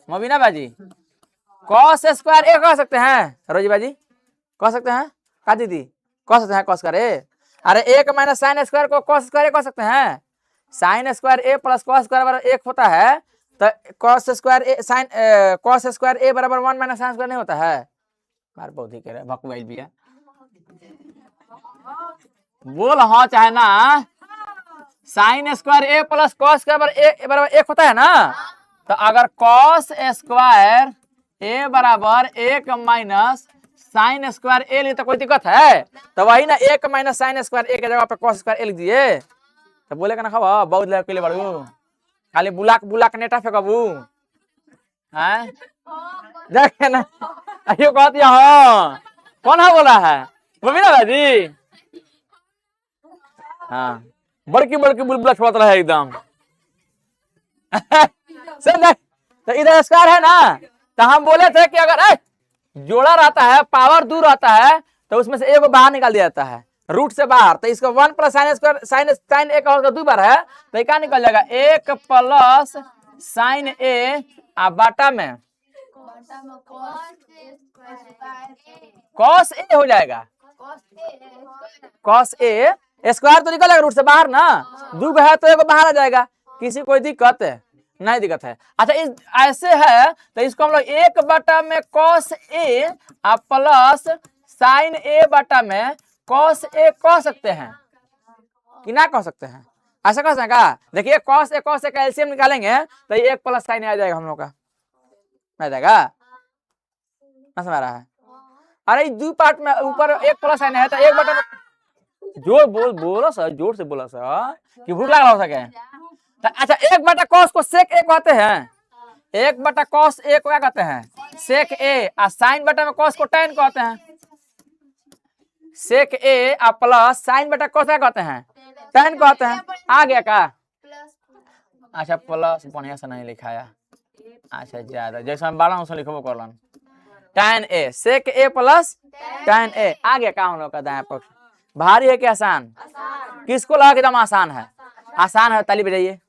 मोबिना बाजी कॉस स्क्वायर ए कर सकते हैं? रोजी बाजी कह सकते हैं? का दीदी कह सकते हैं कॉस स्क्वायर ए? अरे एक माइनस साइन स्क्वायर को कॉस स्क्वायर ए कर सकते हैं? Sign square A plus cos square बराबर एक होता है तो कॉस स्क्वायर ए साइन कॉस स्क्वायर ए बराबर वन माइनस साइन स्क्वायर नहीं होता है? मार पौधी कह रहे भकवाइल भी है बोल हाँ चाहे ना। Sign square A plus cos square बराबर एक होता है ना, तो अगर कॉस स्क्वायर ए बराबर 1 माइनस साइन स्क्वायर ए लिए तो कोई दिक्कत है? तो वही ना 1 माइनस साइन स्क्वायर ए के जगह पे कॉस स्क्वायर ए लिख दिए। तो बोले ना खबा बहुत लड़के लिए बड़ू खाली बुलाक बुलाक नेटा फेंकबू हैं देखे ना अयो कहती हाँ कौन है बोला है बबीना भाजी। हाँ बड़की बड़की बुलबुला छोड़ता रहे एकदम तो इधर स्क्वायर है ना तो हम बोले थे कि अगर जोड़ा रहता है पावर दूर रहता है तो उसमें से एक बाहर निकाल दिया जाता है रूट से बाहर। तो इसको 1 प्लस साइन स्क्वायर साइन ए का 2 बार है तो क्या निकल जाएगा 1 प्लस साइन ए बाटा में कॉस ए हो जाएगा। कॉस ए स्क्वायर तो निकल जाएगा रूट से बाहर ना 2 है तो एक बाहर आ जाएगा। किसी कोई दिक्कत है? नहीं दिक्कत है। अच्छा इस ऐसे है तो इसको हम लोग 1 बटा में कॉस ए प्लस साइन ए बटा में कॉस ए कह सकते हैं कि ना कह सकते हैं? ऐसा कह सकते हैं का? देखिए कॉस ए का एलसीएम निकालेंगे तो 1 प्लस साइन आ जाएगा हम लोग का आ जाएगा ना समझ रहा है? अरे 2 पार्ट में ऊपर 1 प्लस साइन है तो 1 बटा जोर बोलो सर जोर से बोला सर कि भूख लगा हो सके। अच्छा 1 बटा कॉस को सेक ए कहते हैं 1 बटा कॉस ए को क्या कहते हैं सेक ए और साइन बटा में कॉस को tan कहते हैं। सेक ए प्लस साइन बटा कॉस क्या कहते हैं tan कहते हैं। आ गया का? अच्छा प्लस बढ़िया से नहीं लिखाया। अच्छा ज्यादा जैसे हम 12 उसमें लिखो कर tan ए सेक ए प्लस tan ए आ गया का? हम लोग का दाएं पक्ष भारी है कि आसान? किसको लगा एकदम आसान है? आसान है ताली बजाइए।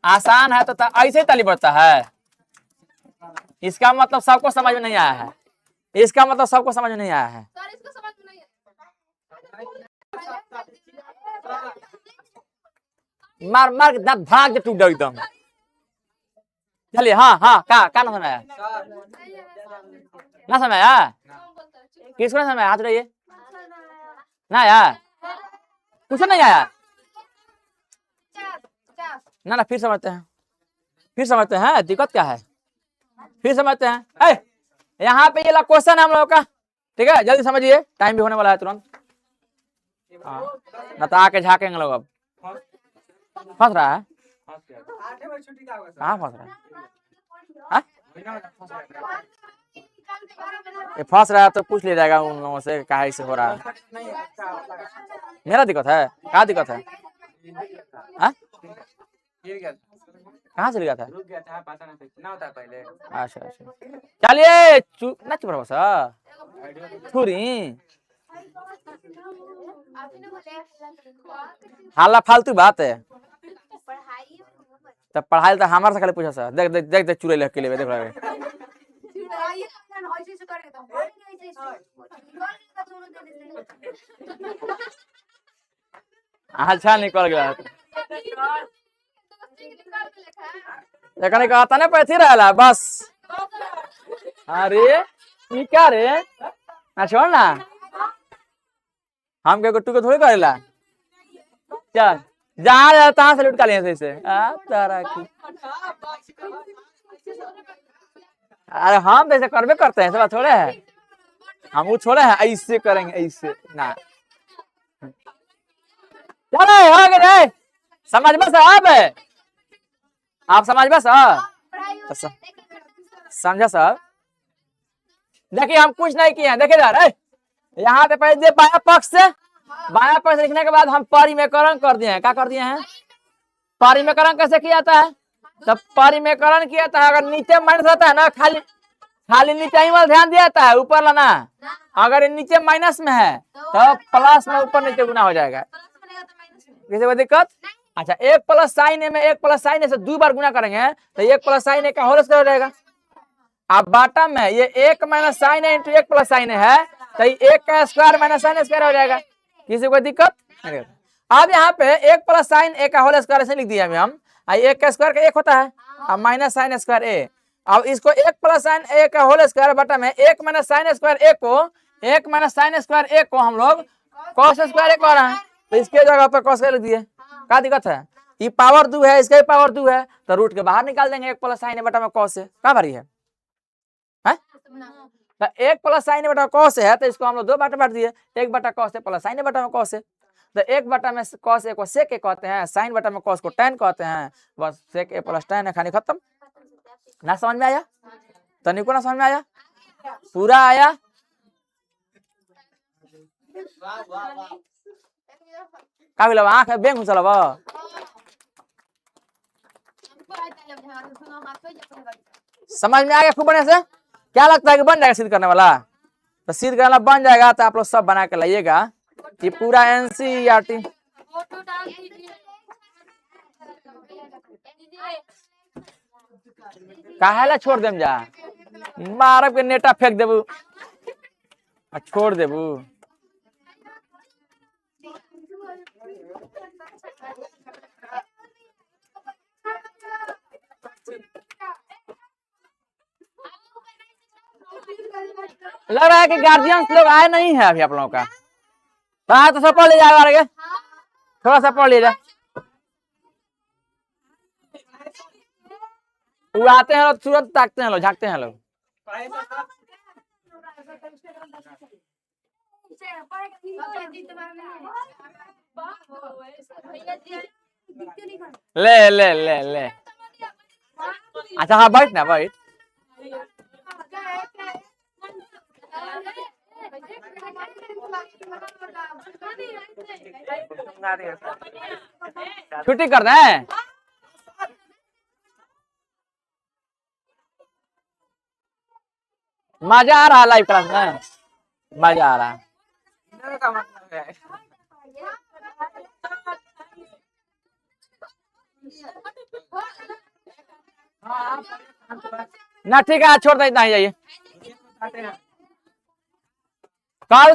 आसान है तो ऐसे ही ताली बजता है। इसका मतलब सबको समझ में नहीं आया है। इसका मतलब सबको समझ में नहीं आया है। मार मार दांत भाग के टूट गया एकदम। चलिए हाँ हाँ का ना समझ ना समझ आया? किसको ना समझ? हाथ रहिए ना आया कुछ नहीं आया ना फिर समझते हैं दिक्कत क्या है? फिर समझते हैं। यहाँ पे ये क्वेश्चन है हम लोग का ठीक है जल्दी समझिए टाइम भी होने वाला है तुरंत। ना तो आके झाकेंगे लोग। अब फंस रहा है कहाँ फंस रहा है? ये फंस रहा है तो पूछ ले जाएगा उन लोगों से कहा इसे हो रहा है। मेरा दिक्कत है? क्या दिक्कत है? कहाँ चल गया था? अच्छा चलिए ना चुप रहो सर थोड़ी हाला फालतू बात है। तब पढ़ाई तो हमारे से खाली पूछा सर देख देख देख देख चूल्हे लिख के लिए देख रहे अच्छा निकल गया लेकिन कहता ना पैसे रहला बस। अरे ये क्या रे ना छोड़ ना हम क्या गुट्टू को थोड़ी करेला। चल जहाँ जा तहाँ से लुट का लिए से तारा की। अरे हम वैसे करबे करते हैं सब थोड़े है हम वो छोड़े हैं ऐसे करेंगे ऐसे ना। चलो हो गए समझ बस आप समझ बस समझा सर। देखिए हम कुछ नहीं किए हैं देखिए यार यहाँ पे पहले बाया पक्ष लिखने के बाद हम परिमेकरण कर दिए हैं। क्या कर दिए हैं? परिमेकरण कैसे किया जाता है? तो परिमेकरण किया जाता है अगर नीचे माइनस रहता है ना खाली नीचे ही वाला ध्यान दिया जाता है ऊपर लाना। अगर नीचे माइनस में है तो प्लस में ऊपर नीचे गुना हो जाएगा। किसी को दिक्कत? अच्छा 1 प्लस साइन ए में 1 प्लस साइन ए से 2 बार गुना करेंगे तो 1 प्लस साइन ए का होल स्क्वायर हो जाएगा। अब बाटा में ये 1 माइनस साइन ए इंटू 1 प्लस साइन ए है तो 1 का स्क्वायर माइनस साइन स्क्वायर हो जाएगा। किसी को दिक्कत? अब यहाँ पे 1 प्लस साइन ए का होल स्क्वायर ऐसे लिख दिया हम 1 का स्क्वायर का 1 होता है अब माइनस साइन स्क्वायर ए। अब इसको 1 प्लस साइन ए का होल स्क्वायर बटा में 1 माइनस साइन स्क्वायर ए को हम लोग कॉस स्क्वायर ए कह रहे हैं तो इसके जगह पर कॉस लिख दिए। क्या दिक्कत है? ये पावर 2 है, इसका भी पावर 2 है, तो रूट के बाहर निकाल देंगे 1 प्लस साइन ए बटा में कॉस है। कहाँ भरी है? तो 1 प्लस साइन ए बटा कॉस है, तो इसको हम लोग 2 बार बांट दिए, 1 बटा कॉस ए प्लस साइन ए बटा में कॉस है। तो 1 बटा में कॉस ए को सेक ए कहते हैं, साइन बटा में कॉस को टैन कहते हैं, बस सेक ए प्लस टैन है, कहानी खत्म। ना समझ में आया? तनिको ना समझ में आया? पूरा आया? का भी आँख है बेंग घुसल समझ में आ गया खूब बढ़िया से? क्या लगता है कि बन जाएगा सिद्ध करने वाला? तो सिद्ध करने वाला बन जाएगा, तो आप लोग सब बना के लाइएगा। ये पूरा एनसीईआरटी काहेला छोड़ देम जा, मारब के नेटा फेंक देबू छोड़ देबू। लग रहा है कि गार्जियंस लोग आए नहीं है अभी आप लोगों का। तो सब पढ़ लीजिए, थोड़ा सा पढ़ लीजिए। वो आते हैं लोग तुरंत ताकते हैं लोग, झांकते हैं लोग। ले ले ले ले अच्छा हाँ बैठ ना बैठ। छुट्टी कर दें? मजा आ रहा लाइव क्लास में, मजा आ रहा ना। ठीक है छोड़ दे, इतना ही जाइए कल